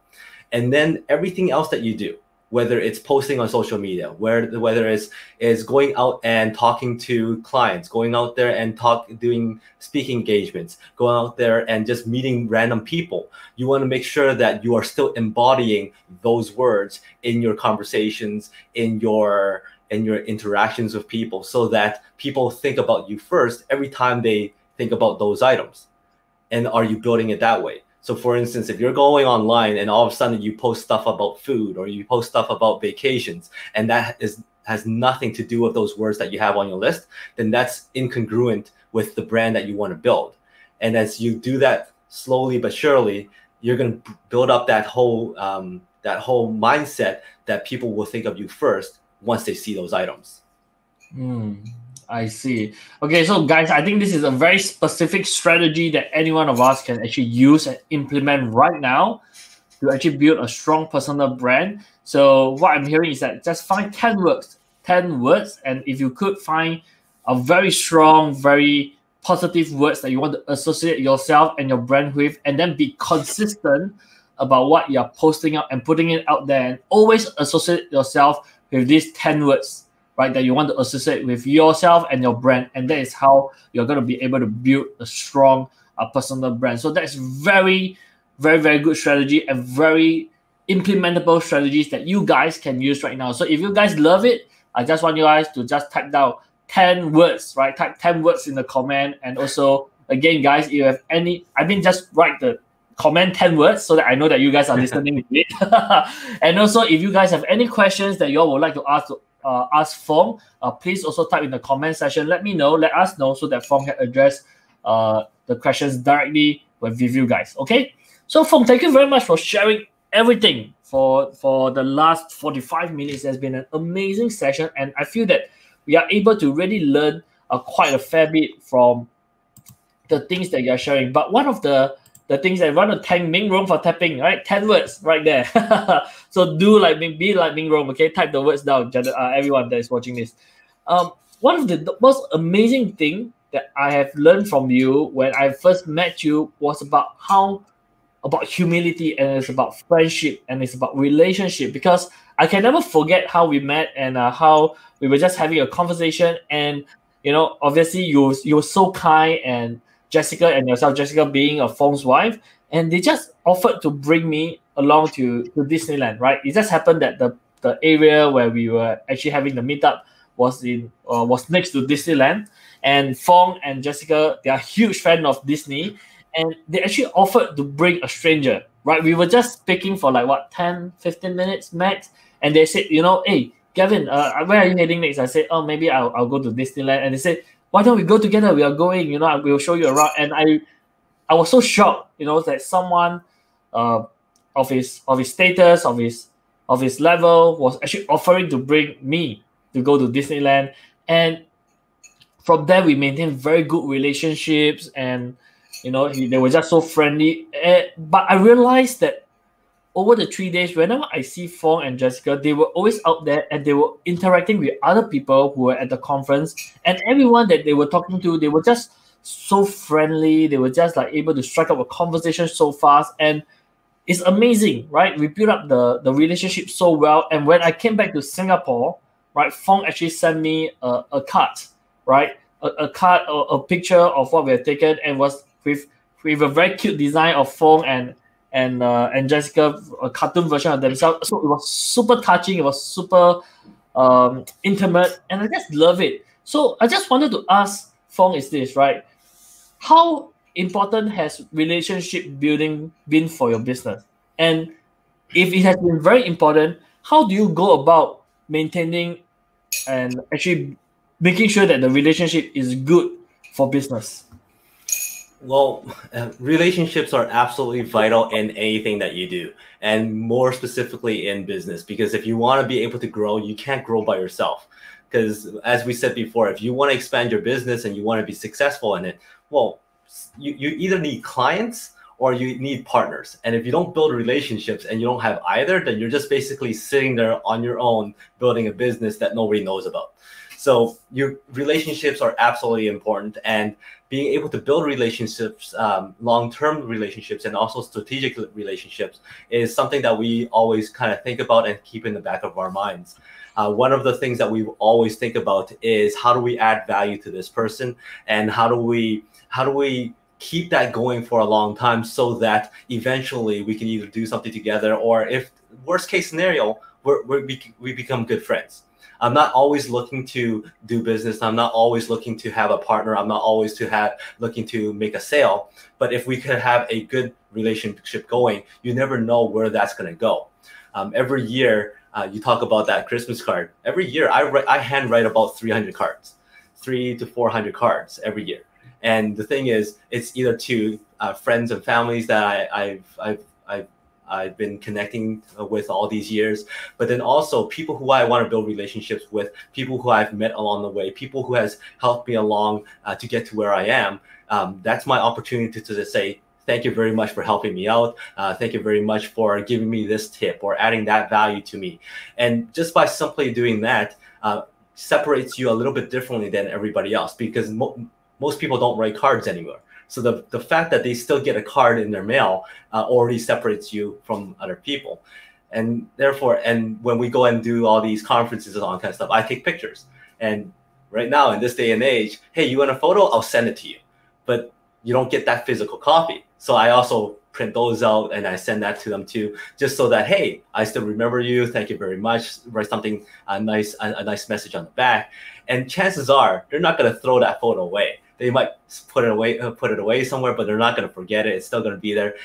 And then everything else that you do, whether it's posting on social media, whether it's going out and talking to clients, going out there and doing speaking engagements, going out there and just meeting random people, you want to make sure that you are still embodying those words in your conversations, in your interactions with people, so that people think about you first every time they think about those items. And are you building it that way? So for instance, if you're going online and all of a sudden you post stuff about food, or you post stuff about vacations, and that has nothing to do with those words that you have on your list, then that's incongruent with the brand that you want to build. And as you do that slowly but surely, you're going to build up that whole mindset that people will think of you first once they see those items. I see. Okay, so guys, I think this is a very specific strategy that any one of us can actually use and implement right now to actually build a strong personal brand. So what I'm hearing is that just find 10 words, and if you could find a very strong, very positive words that you want to associate yourself and your brand with, and then be consistent about what you're posting out and putting it out there, and always associate yourself with these 10 words, right, that you want to associate with yourself and your brand. And that is how you're going to be able to build a strong personal brand. So that's very, very, very good strategy, and very implementable strategies that you guys can use right now. So if you guys love it, I just want you guys to just type down 10 words, right? Type 10 words in the comment. And also, again, guys, if you have any, just write the comment 10 words so that I know that you guys are listening to it. And also, if you guys have any questions that you all would like to ask Fong, please also type in the comment section. Let us know so that Fong can address the questions directly with you guys. Okay, so Fong, thank you very much for sharing everything for the last 45 minutes. It has been an amazing session, and I feel that we are able to really learn quite a fair bit from the things that you're sharing. But one of the things I want to thank Ming Rong for tapping, right? 10 words right there. So be like Ming Rong, okay? Type the words down, everyone that is watching this. One of the most amazing thing that I have learned from you when I first met you was about humility, and it's about friendship, and it's about relationship, because I can never forget how we met and how we were just having a conversation. And, obviously you were so kind, and Jessica and yourself, Jessica being a Fong's wife, and they just offered to bring me along to Disneyland, right? It just happened that the area where we were actually having the meetup was next to Disneyland, and Fong and Jessica, they are huge fan of Disney, and they actually offered to bring a stranger, right? We were just speaking for 10-15 minutes max, and they said, hey, Gavin, where are you heading next? I said, oh, maybe I'll go to Disneyland. And they said, why don't we go together? We are going, we'll show you around. And I was so shocked, that someone of his status, of his level, was actually offering to bring me to go to Disneyland. And from there, we maintained very good relationships, and they were just so friendly. But I realized that over the 3 days, whenever I see Fong and Jessica, they were always out there, and they were interacting with other people who were at the conference, and everyone that they were talking to, they were just so friendly. They were just able to strike up a conversation so fast, and it's amazing, right? We built up the relationship so well. And when I came back to Singapore, right, Fong actually sent me a card, right, a card or a picture of what we had taken, and was with a very cute design of Fong and Jessica, a cartoon version of themselves. So it was super touching. It was super intimate, and I just love it. So I just wanted to ask Fong is this, right? How important has relationship building been for your business? And if it has been very important, how do you go about maintaining and actually making sure that the relationship is good for business? Well, relationships are absolutely vital in anything that you do, and more specifically in business, because if you want to be able to grow, you can't grow by yourself. Because as we said before, if you want to expand your business and you want to be successful in it, well, you either need clients or you need partners. And if you don't build relationships and you don't have either, then you're just basically sitting there on your own, building a business that nobody knows about. So your relationships are absolutely important, and being able to build relationships, long-term relationships, and also strategic relationships is something that we always kind of think about and keep in the back of our minds. One of the things that we always think about is how do we add value to this person, and how do we keep that going for a long time so that eventually we can either do something together, or if worst case scenario, we become good friends. I'm not always looking to do business. I'm not always looking to have a partner. I'm not always looking to make a sale. But if we could have a good relationship going, you never know where that's going to go. Every year, you talk about that Christmas card. Every year, I handwrite about 300 cards, 300 to 400 cards every year. And the thing is, it's either to friends and families that I've been connecting with all these years, but then also people who I want to build relationships with, people who I've met along the way, people who has helped me along to get to where I am. That's my opportunity to just say, thank you very much for helping me out. Thank you very much for giving me this tip or adding that value to me. And just by simply doing that, separates you a little bit differently than everybody else, because most people don't write cards anymore. So the fact that they still get a card in their mail already separates you from other people. And therefore, and when we go and do all these conferences and all that kind of stuff, I take pictures. And right now in this day and age, hey, you want a photo? I'll send it to you. But you don't get that physical copy. So I also print those out and I send that to them too, just so that, hey, I still remember you. Thank you very much. Write something, a nice message on the back. And chances are they're not going to throw that photo away. They might put it away somewhere, but they're not going to forget it. It's still going to be there.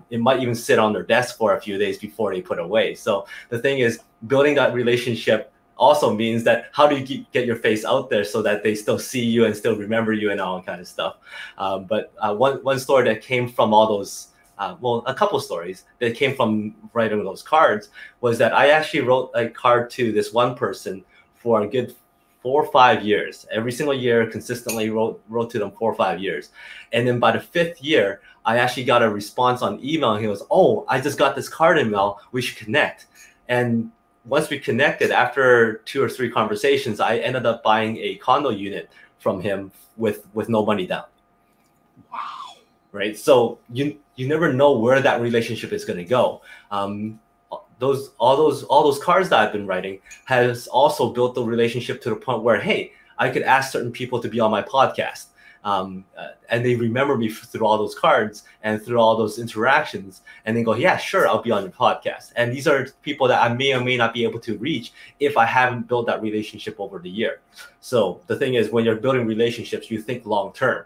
It might even sit on their desk for a few days before they put it away. So the thing is, building that relationship also means that how do you get your face out there so that they still see you and still remember you and all that kind of stuff. But one story that came from all those, a couple stories that came from writing those cards was that I actually wrote a card to this one person for a good 4 or 5 years. Every single year, consistently wrote to them 4 or 5 years. And then by the 5th year, I actually got a response on email. He goes, oh, I just got this card in mail. We should connect. And once we connected, after 2 or 3 conversations, I ended up buying a condo unit from him with no money down. Wow. Right? So you never know where that relationship is going to go. All those cards that I've been writing has also built the relationship to the point where, hey, I could ask certain people to be on my podcast. And they remember me through all those cards and through all those interactions, and they go, yeah, sure, I'll be on your podcast. And these are people that I may or may not be able to reach if I haven't built that relationship over the year. So the thing is, when you're building relationships, you think long term.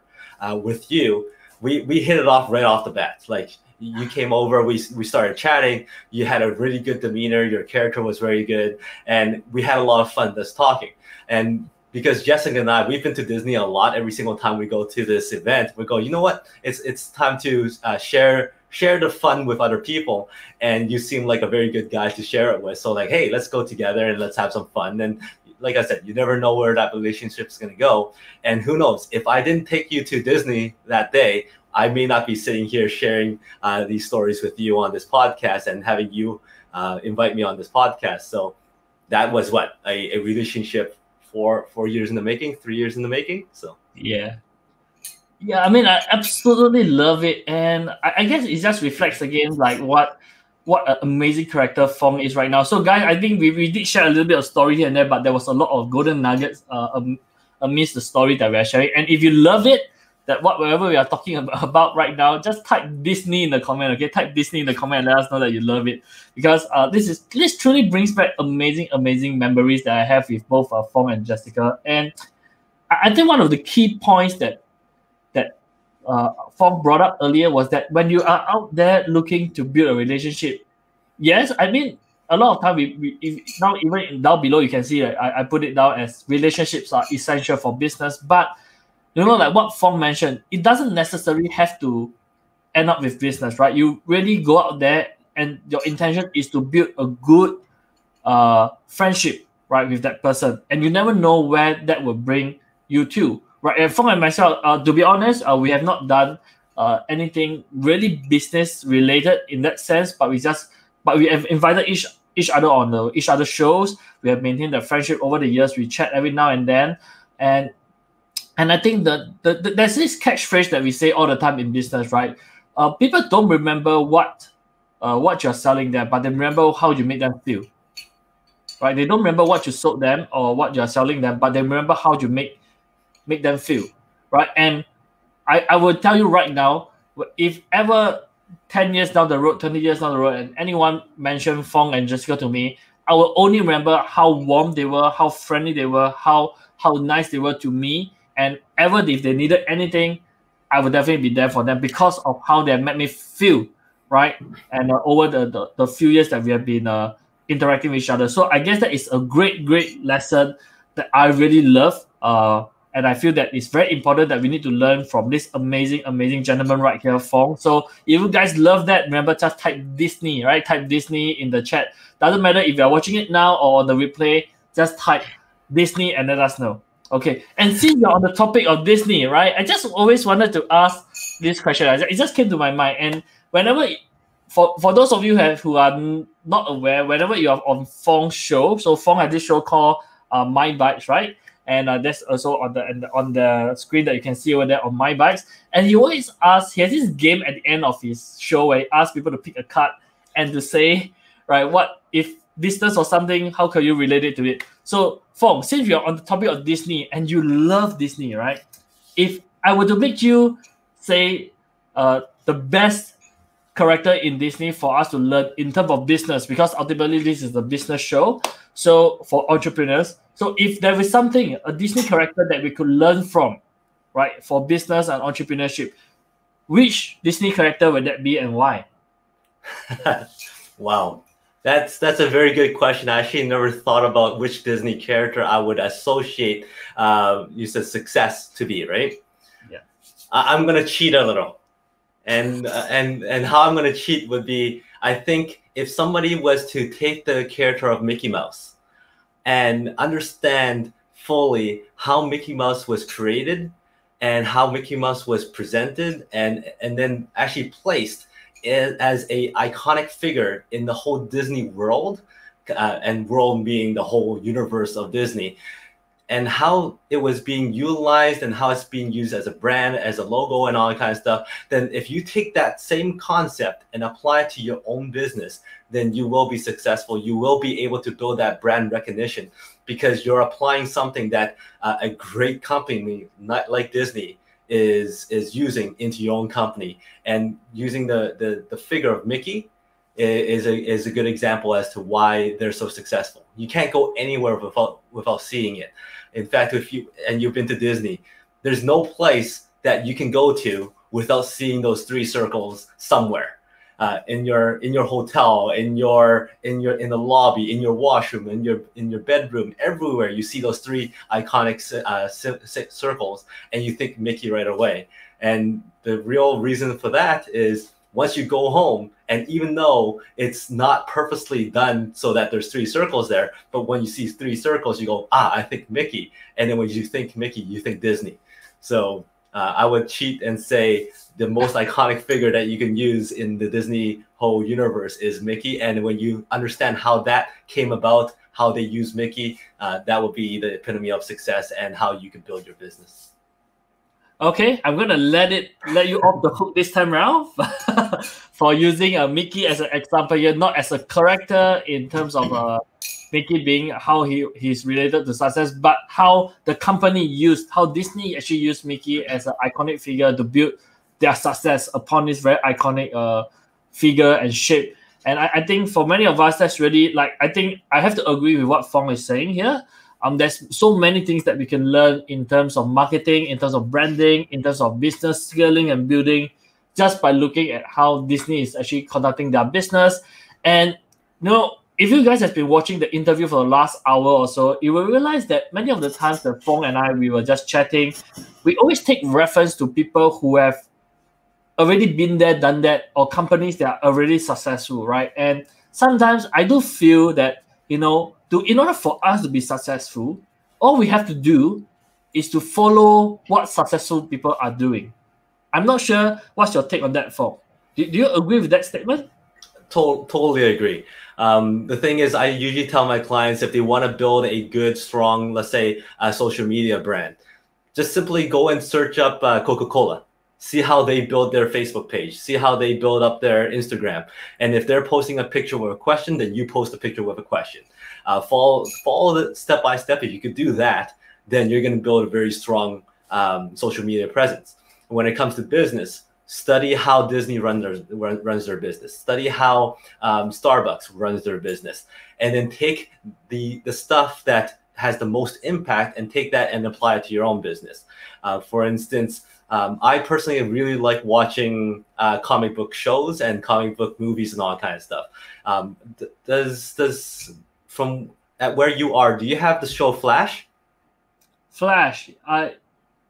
With you, we hit it off right off the bat. Like, you came over, we started chatting, you had a really good demeanor, your character was very good, and we had a lot of fun just talking. And because Jessica and I, we've been to Disney a lot. Every single time we go to this event, we go, you know what, it's time to share the fun with other people, and you seem like a very good guy to share it with. So like, hey, let's go together and let's have some fun. And like I said, you never know where that relationship is going to go. And who knows, if I didn't take you to Disney that day, I may not be sitting here sharing these stories with you on this podcast and having you invite me on this podcast. So that was what, a relationship for 4 years in the making, 3 years in the making. So yeah, I mean, I absolutely love it, and I guess it just reflects again like what an amazing character Fong is right now. So guys, I think we did share a little bit of story here and there, but there was a lot of golden nuggets amidst the story that we are sharing. And if you love it, that whatever we are talking about right now, just type Disney in the comment, okay? Type Disney in the comment and let us know that you love it, because this truly brings back amazing memories that I have with both Fong and Jessica. And I think one of the key points that Fong brought up earlier was that when you are out there looking to build a relationship, yes, I mean, a lot of time now even down below you can see that I put it down as relationships are essential for business. But like what Fong mentioned, it doesn't necessarily have to end up with business, right? You really go out there and your intention is to build a good friendship, right, with that person, and you never know where that will bring you to, right? And Fong and myself, to be honest, we have not done anything really business related in that sense, but we have invited each other on each other's shows. We have maintained a friendship over the years. We chat every now and then, and I think there's this catchphrase that we say all the time in business, right? People don't remember what you're selling them, but they remember how you make them feel, right? They don't remember what you sold them or what you're selling them, but they remember how you make them feel, right? And I will tell you right now, if ever 10 years down the road, 20 years down the road, and anyone mentioned Fong and Jessica to me, I will only remember how warm they were, how friendly they were, how nice they were to me. And ever if they needed anything, I would definitely be there for them because of how they made me feel, right? And over the few years that we have been interacting with each other. So I guess that is a great lesson that I really love. And I feel that it's very important that we need to learn from this amazing gentleman right here, Fong. So if you guys love that, remember, just type Disney, right? Type Disney in the chat. Doesn't matter if you're watching it now or on the replay, just type Disney and let us know. Okay. And since you're on the topic of Disney, right? I just always wanted to ask this question. It just came to my mind. And whenever, for those of you who are not aware, whenever you are on Fong's show, so Fong has this show called My Bikes, right? And that's also on the screen that you can see over there on My Bikes. And he always asks, he has this game at the end of his show where he asks people to pick a card and to say, right, what if business or something, how can you relate it to it? So Fong, since you're on the topic of Disney and you love Disney, right? If I were to make you say the best character in Disney for us to learn in terms of business, because ultimately this is the business show, so for entrepreneurs. So if there is something, a Disney character that we could learn from, right, for business and entrepreneurship, which Disney character would that be and why? Wow, that's a very good question. I actually never thought about which Disney character I would associate you said success to be, right? Yeah. I'm gonna cheat a little. And how I'm gonna cheat would be, I think if somebody was to take the character of Mickey Mouse and understand fully how Mickey Mouse was created and how Mickey Mouse was presented and then actually placed as a iconic figure in the whole Disney world, and world being the whole universe of Disney, and how it was being utilized and how it's being used as a brand, as a logo and all that kind of stuff, then if you take that same concept and apply it to your own business, then you will be successful. You will be able to build that brand recognition because you're applying something that a great company not like Disney is using into your own company. And using the figure of Mickey is a good example as to why they're so successful. You can't go anywhere without seeing it. In fact, you've been to Disney, there's no place that you can go to without seeing those three circles somewhere. In your hotel, in the lobby, in your washroom, in your bedroom, everywhere you see those three iconic circles, and you think Mickey right away. And the real reason for that is once you go home, and even though it's not purposely done so that there's three circles there, but when you see three circles, you go, I think Mickey. And then when you think Mickey, you think Disney. So I would cheat and say the most iconic figure that you can use in the Disney whole universe is Mickey. And when you understand how that came about, how they use Mickey, that will be the epitome of success and how you can build your business. Okay, I'm gonna let you off the hook this time around for using Mickey as an example here, not as a character in terms of Mickey being how he's related to success, but how the company used, how Disney actually used Mickey as an iconic figure to build their success upon this very iconic figure and shape. And I think for many of us, that's really like, I think I have to agree with what Fong is saying here. There's so many things that we can learn in terms of marketing, in terms of branding, in terms of business scaling and building, just by looking at how Disney is actually conducting their business. And if you guys have been watching the interview for the last hour or so, you will realize that many of the times that Fong and I, we were just chatting, we always take reference to people who have already been there, done that, or companies that are already successful, right? And sometimes I do feel that, in order for us to be successful, all we have to do is to follow what successful people are doing. I'm not sure what's your take on that, Fong. Do you agree with that statement? Totally agree. The thing is, I usually tell my clients, if they want to build a good, strong, let's say, social media brand, just simply go and search up Coca-Cola. See how they build their Facebook page. See how they build up their Instagram. And if they're posting a picture with a question, then you post a picture with a question. Follow the step by step. If you could do that, then you're going to build a very strong social media presence. When it comes to business, study how Disney runs their business. Study how Starbucks runs their business, and then take the stuff that has the most impact and take that and apply it to your own business. For instance, I personally really like watching comic book shows and comic book movies and all that kind of stuff. Does from at where you are, do you have the show Flash? Flash,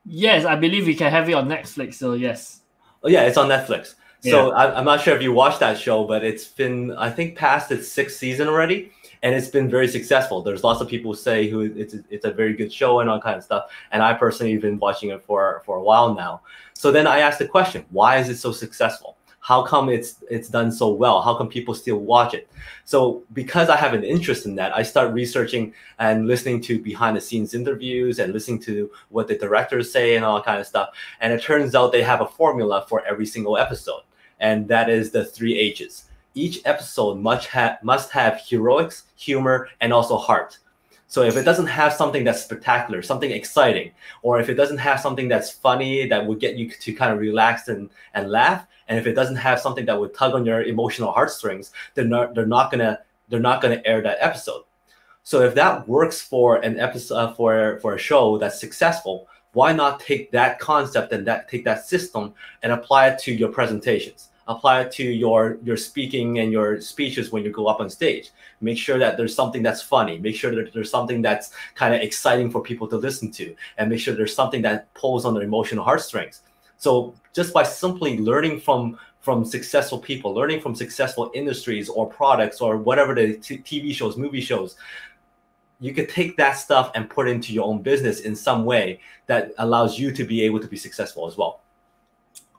yes, I believe we can have it on Netflix. So yes. Oh yeah, it's on Netflix. So yeah. I'm not sure if you watched that show, but it's been, I think, past its 6th season already, and it's been very successful. There's lots of people who say it's a very good show and all kind of stuff, and I personally have been watching it for a while now. So then I asked the question, why is it so successful? How come it's done so well? How come people still watch it? So because I have an interest in that, I start researching and listening to behind the scenes interviews and listening to what the directors say and all that kind of stuff. And it turns out they have a formula for every single episode. And that is the 3 H's. Each episode must have heroics, humor, and also heart. So if it doesn't have something that's spectacular, something exciting, or if it doesn't have something that's funny that would get you to kind of relax and laugh, and if it doesn't have something that would tug on your emotional heartstrings, they're not gonna air that episode. So if that works for an episode for a show that's successful, why not take that concept and take that system and apply it to your presentations? Apply it to your speaking and your speeches when you go up on stage. Make sure that there's something that's funny. Make sure that there's something that's kind of exciting for people to listen to, and make sure there's something that pulls on their emotional heartstrings. So just by simply learning from successful people, learning from successful industries or products or whatever the TV shows, movie shows, you could take that stuff and put it into your own business in some way that allows you to be able to be successful as well.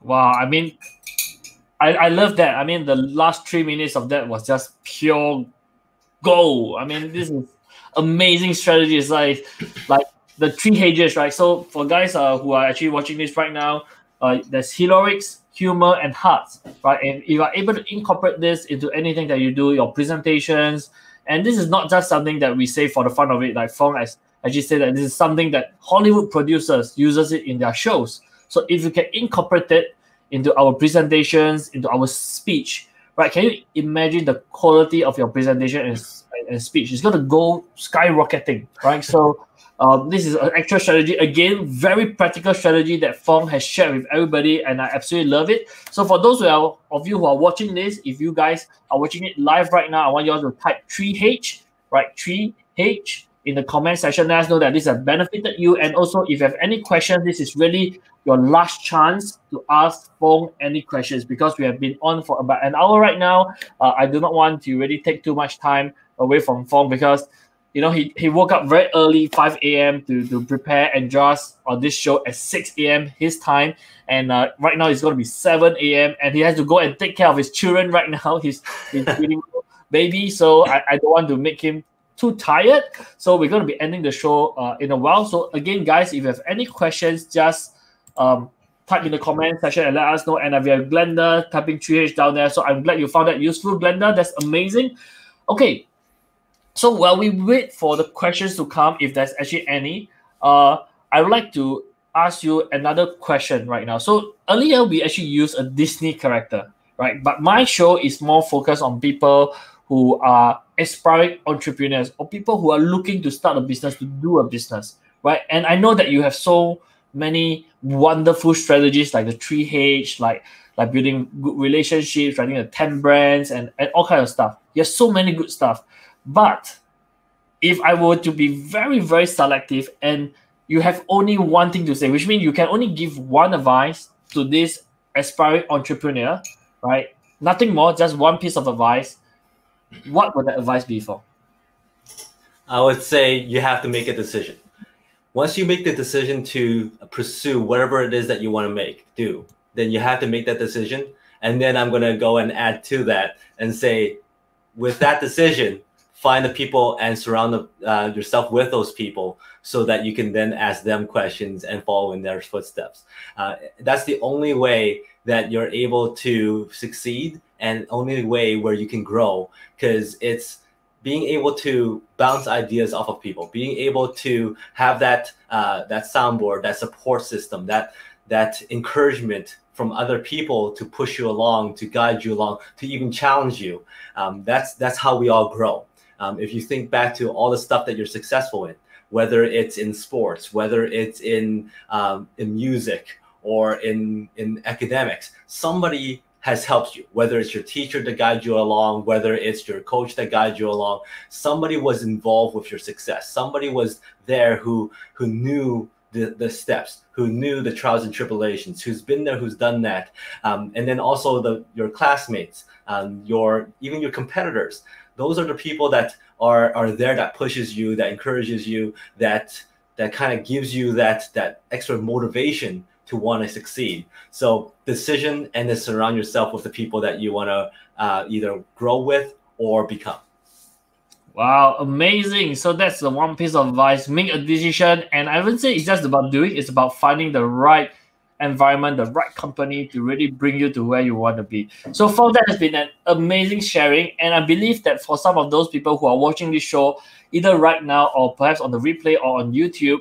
Wow, I mean, I love that. I mean, the last 3 minutes of that was just pure gold. I mean, this is amazing strategy. It's like the 3 H's, right? So for guys who are actually watching this right now, there's heroics, humor, and heart, right? And you are able to incorporate this into anything that you do, your presentations. And this is not just something that we say for the fun of it. Like Fong has actually said that this is something that Hollywood producers uses it in their shows. So if you can incorporate it into our presentations, into our speech, right? Can you imagine the quality of your presentation and speech? It's going to go skyrocketing, right? So this is an actual strategy. Again, very practical strategy that Fong has shared with everybody, and I absolutely love it. So for those of you who are watching this, if you guys are watching it live right now, I want you all to type 3H, right? 3H in the comment section. Let us know that this has benefited you. And also, if you have any questions, this is really your last chance to ask Fong any questions, because we have been on for about an hour right now. I do not want to really take too much time away from Fong, because he woke up very early, 5 a.m. to prepare and just on this show at 6 a.m. his time. And right now it's going to be 7 a.m. and he has to go and take care of his children right now. He's feeding baby, so I don't want to make him too tired. So we're going to be ending the show in a while. So again, guys, if you have any questions, just type in the comment section and let us know. And we have Glenda typing 3H down there. So I'm glad you found that useful, Glenda. That's amazing. Okay. So while we wait for the questions to come, if there's actually any, I would like to ask you another question right now. So earlier we actually used a Disney character, right? But my show is more focused on people who are aspiring entrepreneurs or people who are looking to start a business, to do a business, right? And I know that you have so many wonderful strategies like the 3H, like building good relationships, running the 10 brands, and all kind of stuff. There's so many good stuff. But if I were to be very, very selective and you have only one thing to say, which means you can only give one advice to this aspiring entrepreneur, right? Nothing more, just one piece of advice. What would that advice be for? I would say you have to make a decision. Once you make the decision to pursue whatever it is that you want to do, then you have to make that decision. And then I'm going to go and add to that and say, with that decision, find the people and surround yourself with those people so that you can then ask them questions and follow in their footsteps. That's the only way that you're able to succeed and only way where you can grow, because it's being able to bounce ideas off of people, being able to have that soundboard, that support system, that encouragement from other people to push you along, to guide you along, to even challenge you. That's how we all grow. If you think back to all the stuff that you're successful in, whether it's in sports, whether it's in music or in academics, somebody has helped you, whether it's your teacher to guide you along, whether it's your coach that guides you along, somebody was involved with your success. Somebody was there who knew the steps, who knew the trials and tribulations, who's been there, who's done that. And then also your classmates, even your competitors. Those are the people that are there, that pushes you, that encourages you, that kind of gives you that extra motivation to want to succeed. So decision, and then surround yourself with the people that you want to either grow with or become. Wow, amazing. So that's the one piece of advice. Make a decision. And I wouldn't say it's just about doing, it's about finding the right environment, the right company to really bring you to where you want to be. So Fong, that has been an amazing sharing. And I believe that for some of those people who are watching this show, either right now or perhaps on the replay or on YouTube,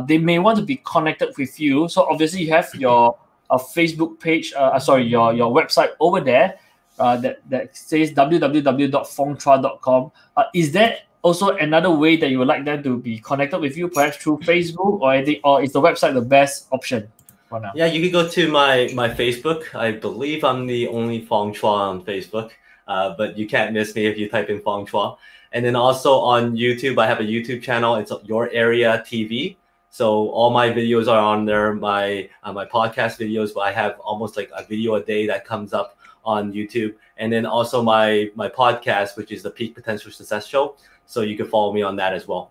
they may want to be connected with you. So obviously you have your Facebook page, your website over there that says www.fongchua.com. Is there also another way that you would like them to be connected with you, perhaps through Facebook or anything, or is the website the best option for now? Yeah, you can go to my Facebook. I believe I'm the only Fong Chua on Facebook, but you can't miss me if you type in Fong Chua. And then also on YouTube, I have a YouTube channel. It's Your Area TV. So all my videos are on there. My podcast videos, but I have almost like a video a day that comes up on YouTube. And then also my podcast, which is the Peak Potential Success Show. So you can follow me on that as well.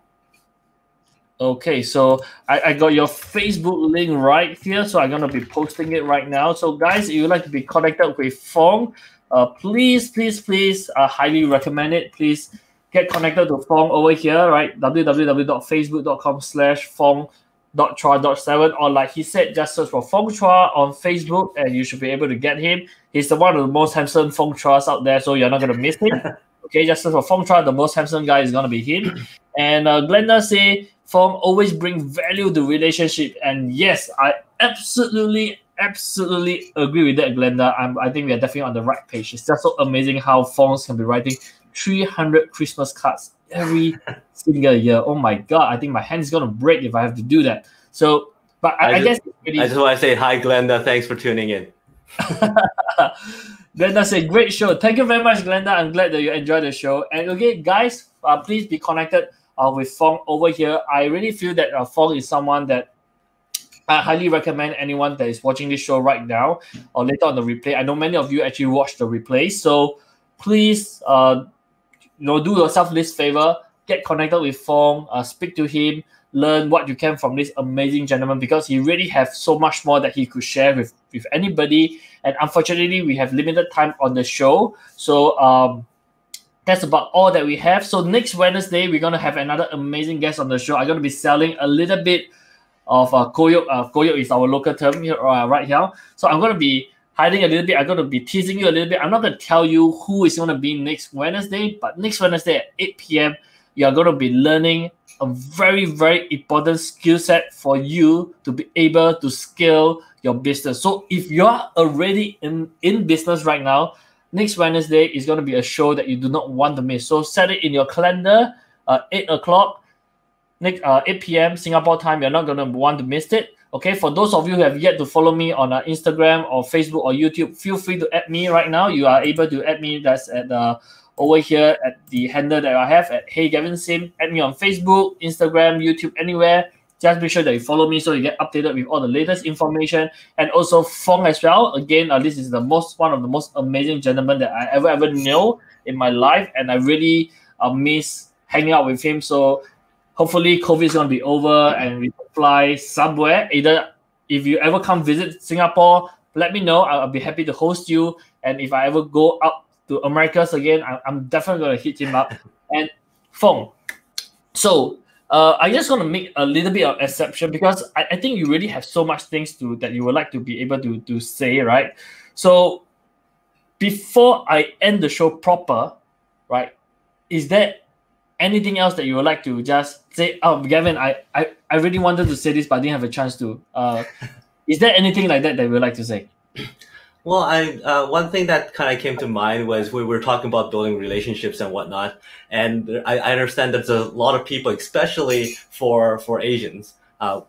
Okay, so I got your Facebook link right here. So I'm going to be posting it right now. So guys, if you'd like to be connected with Fong, please, I highly recommend it. Please get connected to Fong over here, right? www.facebook.com/fong.chua.7, or like he said, just search for Fong Chua on Facebook and you should be able to get him. He's the one of the most handsome Fong Chuas out there, so you're not going to miss him. Okay, just search for Fong Chua, the most handsome guy is going to be him. And Glenda say, Fong always bring value to relationship. And yes, I absolutely agree with that, Glenda. I think we are definitely on the right page. It's just so amazing how Fongs can be writing 300 Christmas cards every single year. Oh my God, I think my hand's going to break if I have to do that. So, but I guess I just want to say hi, Glenda. Thanks for tuning in. Glenda said, great show. Thank you very much, Glenda. I'm glad that you enjoyed the show. And again, guys, please be connected with Fong over here. I really feel that Fong is someone that I highly recommend anyone that is watching this show right now or later on the replay. I know many of you actually watch the replay. So please, do yourself this favor. Get connected with Fong. Speak to him. Learn what you can from this amazing gentleman, because he really has so much more that he could share with anybody. And unfortunately, we have limited time on the show. So that's about all that we have. So next Wednesday, we're going to have another amazing guest on the show. I'm going to be selling a little bit of koyok. Koyok is our local term here, right here. So I'm going to be hiding a little bit. I'm going to be teasing you a little bit. I'm not going to tell you who is going to be next Wednesday, but next Wednesday at 8 p.m., you are going to be learning a very, very important skill set for you to be able to scale your business. So if you are already in business right now, next Wednesday is going to be a show that you do not want to miss. So set it in your calendar, 8 o'clock, 8 p.m. Singapore time. You're not going to want to miss it. Okay, for those of you who have yet to follow me on Instagram or Facebook or YouTube, feel free to add me right now. You are able to add me. That's at over here at the handle that I have at Hey Gavin Sim. Add me on Facebook, Instagram, YouTube, anywhere. Just make sure that you follow me so you get updated with all the latest information. And also Fong as well. Again, this is one of the most amazing gentlemen that I ever know in my life, and I really miss hanging out with him. So hopefully COVID is going to be over and we can fly somewhere. Either if you ever come visit Singapore, let me know. I'll be happy to host you. And if I ever go up to Americas again, I'm definitely going to hit him up. And Fong, so I just want to make a little bit of exception because I think you really have so much things that you would like to be able to say, right? So before I end the show proper, right, is there anything else that you would like to just say? Oh, Gavin, I really wanted to say this, but I didn't have a chance to. Is there anything like that you would like to say? Well, one thing that kind of came to mind was we were talking about building relationships and whatnot. And I understand that there's a lot of people, especially for Asians,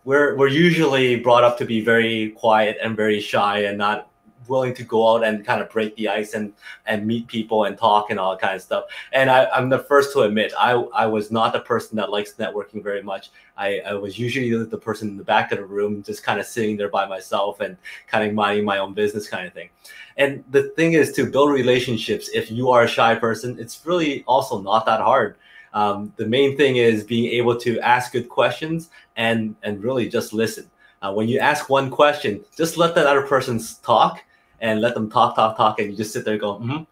we're usually brought up to be very quiet and very shy and not willing to go out and kind of break the ice and meet people and talk and all that kind of stuff. And I'm the first to admit, I was not the person that likes networking very much. I was usually the person in the back of the room, just kind of sitting there by myself and kind of minding my own business kind of thing. And the thing is, to build relationships, if you are a shy person, it's really also not that hard. The main thing is being able to ask good questions and really just listen. When you ask one question, just let that other person talk and let them talk, and you just sit there going,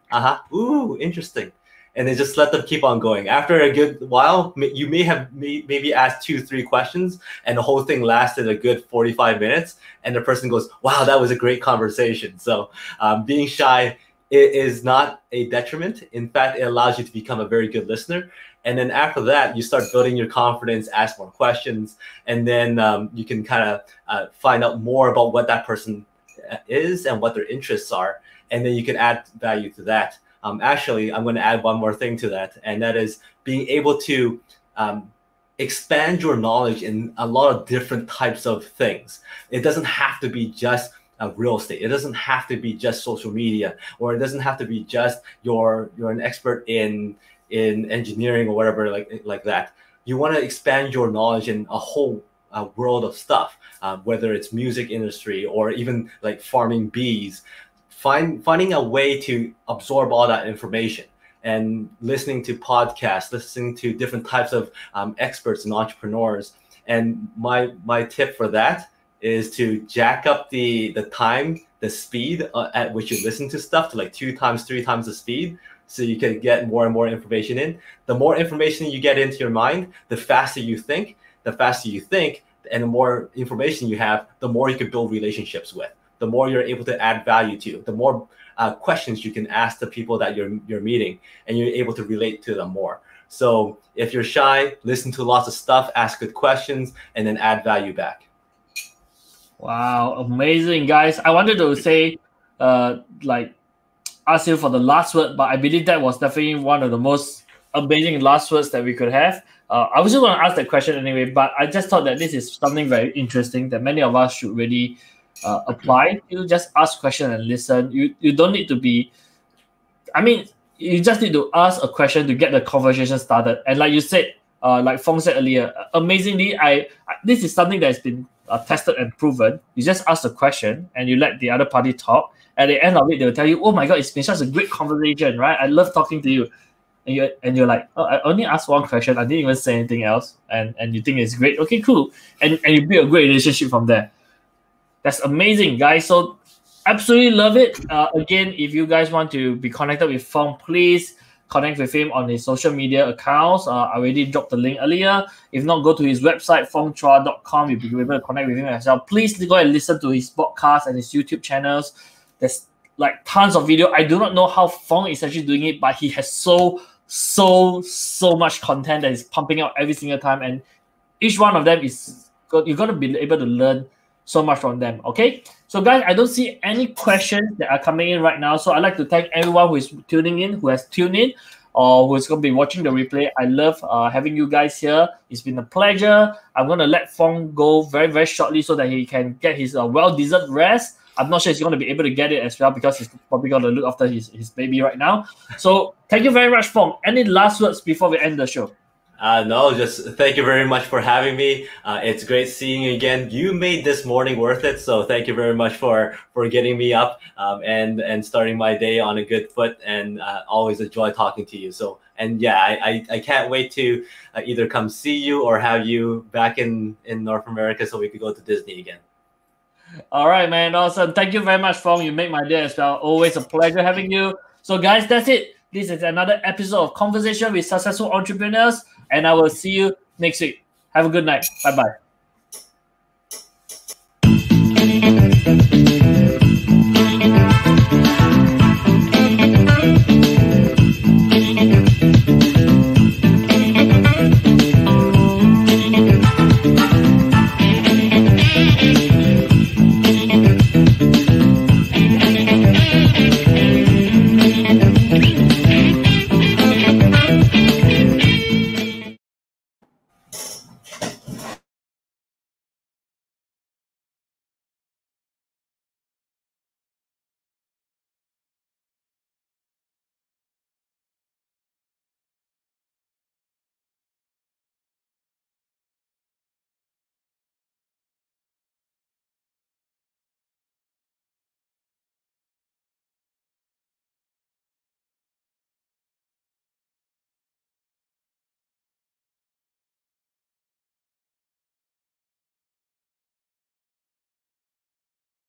ooh, interesting. And then just let them keep on going. After a good while, you may have maybe asked 2-3 questions, and the whole thing lasted a good 45 minutes, and the person goes, wow, that was a great conversation. So being shy is not a detriment. In fact, it allows you to become a very good listener. And then after that, you start building your confidence, ask more questions, and then you can kind of find out more about what that person is and what their interests are. And then you can add value to that. Actually, I'm going to add one more thing to that, and that is being able to expand your knowledge in a lot of different types of things. It doesn't have to be just real estate. It doesn't have to be just social media, or it doesn't have to be just you're an expert in engineering or whatever like that. You want to expand your knowledge in a whole world of stuff, whether it's music industry or even like farming bees. Finding a way to absorb all that information and listening to podcasts, listening to different types of experts and entrepreneurs. And my tip for that is to jack up the time, the speed at which you listen to stuff to like 2 times, 3 times the speed, so you can get more and more information in. The more information you get into your mind, the faster you think. The faster you think, and the more information you have, the more you can build relationships with. The more you're able to add value to, the more questions you can ask the people that you're meeting, and you're able to relate to them more. So if you're shy, listen to lots of stuff, ask good questions, and then add value back. Wow, amazing, guys. I wanted to say, ask you for the last word, but I believe that was definitely one of the most amazing last words that we could have. I was just going to ask that question anyway, but I just thought that this is something very interesting that many of us should really apply. You just ask questions and listen. You don't need to be, you just need to ask a question to get the conversation started. And like you said, like Fong said earlier, amazingly, this is something that has been tested and proven. You just ask a question and you let the other party talk. At the end of it, they'll tell you, oh my God, it's been such a great conversation, right? I love talking to you. And you're like, oh, I only asked one question. I didn't even say anything else. And you think it's great. Okay, cool. And you build a great relationship from there. That's amazing, guys. So absolutely love it. Again, if you guys want to be connected with Fong, please connect with him on his social media accounts. I already dropped the link earlier. If not, go to his website, fongchua.com. You'll be able to connect with him as well. Please go and listen to his podcast and his YouTube channels. There's like tons of video. I do not know how Fong is actually doing it, but he has so so much content that is pumping out every single time, and each one of them is you're gonna be able to learn so much from them. Okay, so guys, I don't see any questions that are coming in right now, so I'd like to thank everyone who is tuning in, who has tuned in, or who's going to be watching the replay. I love having you guys here. It's been a pleasure. I'm going to let Fong go very shortly so that he can get his well-deserved rest. I'm not sure he's going to be able to get it as well because he's probably going to look after his baby right now. So thank you very much, Fong. Any last words before we end the show? No, just thank you very much for having me. It's great seeing you again. You made this morning worth it, so thank you very much for getting me up and starting my day on a good foot. And always a joy talking to you. So, and yeah, I can't wait to either come see you or have you back in North America so we could go to Disney again. All right, man. Awesome. Thank you very much, Fong. You made my day as well. Always a pleasure having you. So, guys, that's it. This is another episode of Conversation with Successful Entrepreneurs, and I will see you next week. Have a good night. Bye-bye.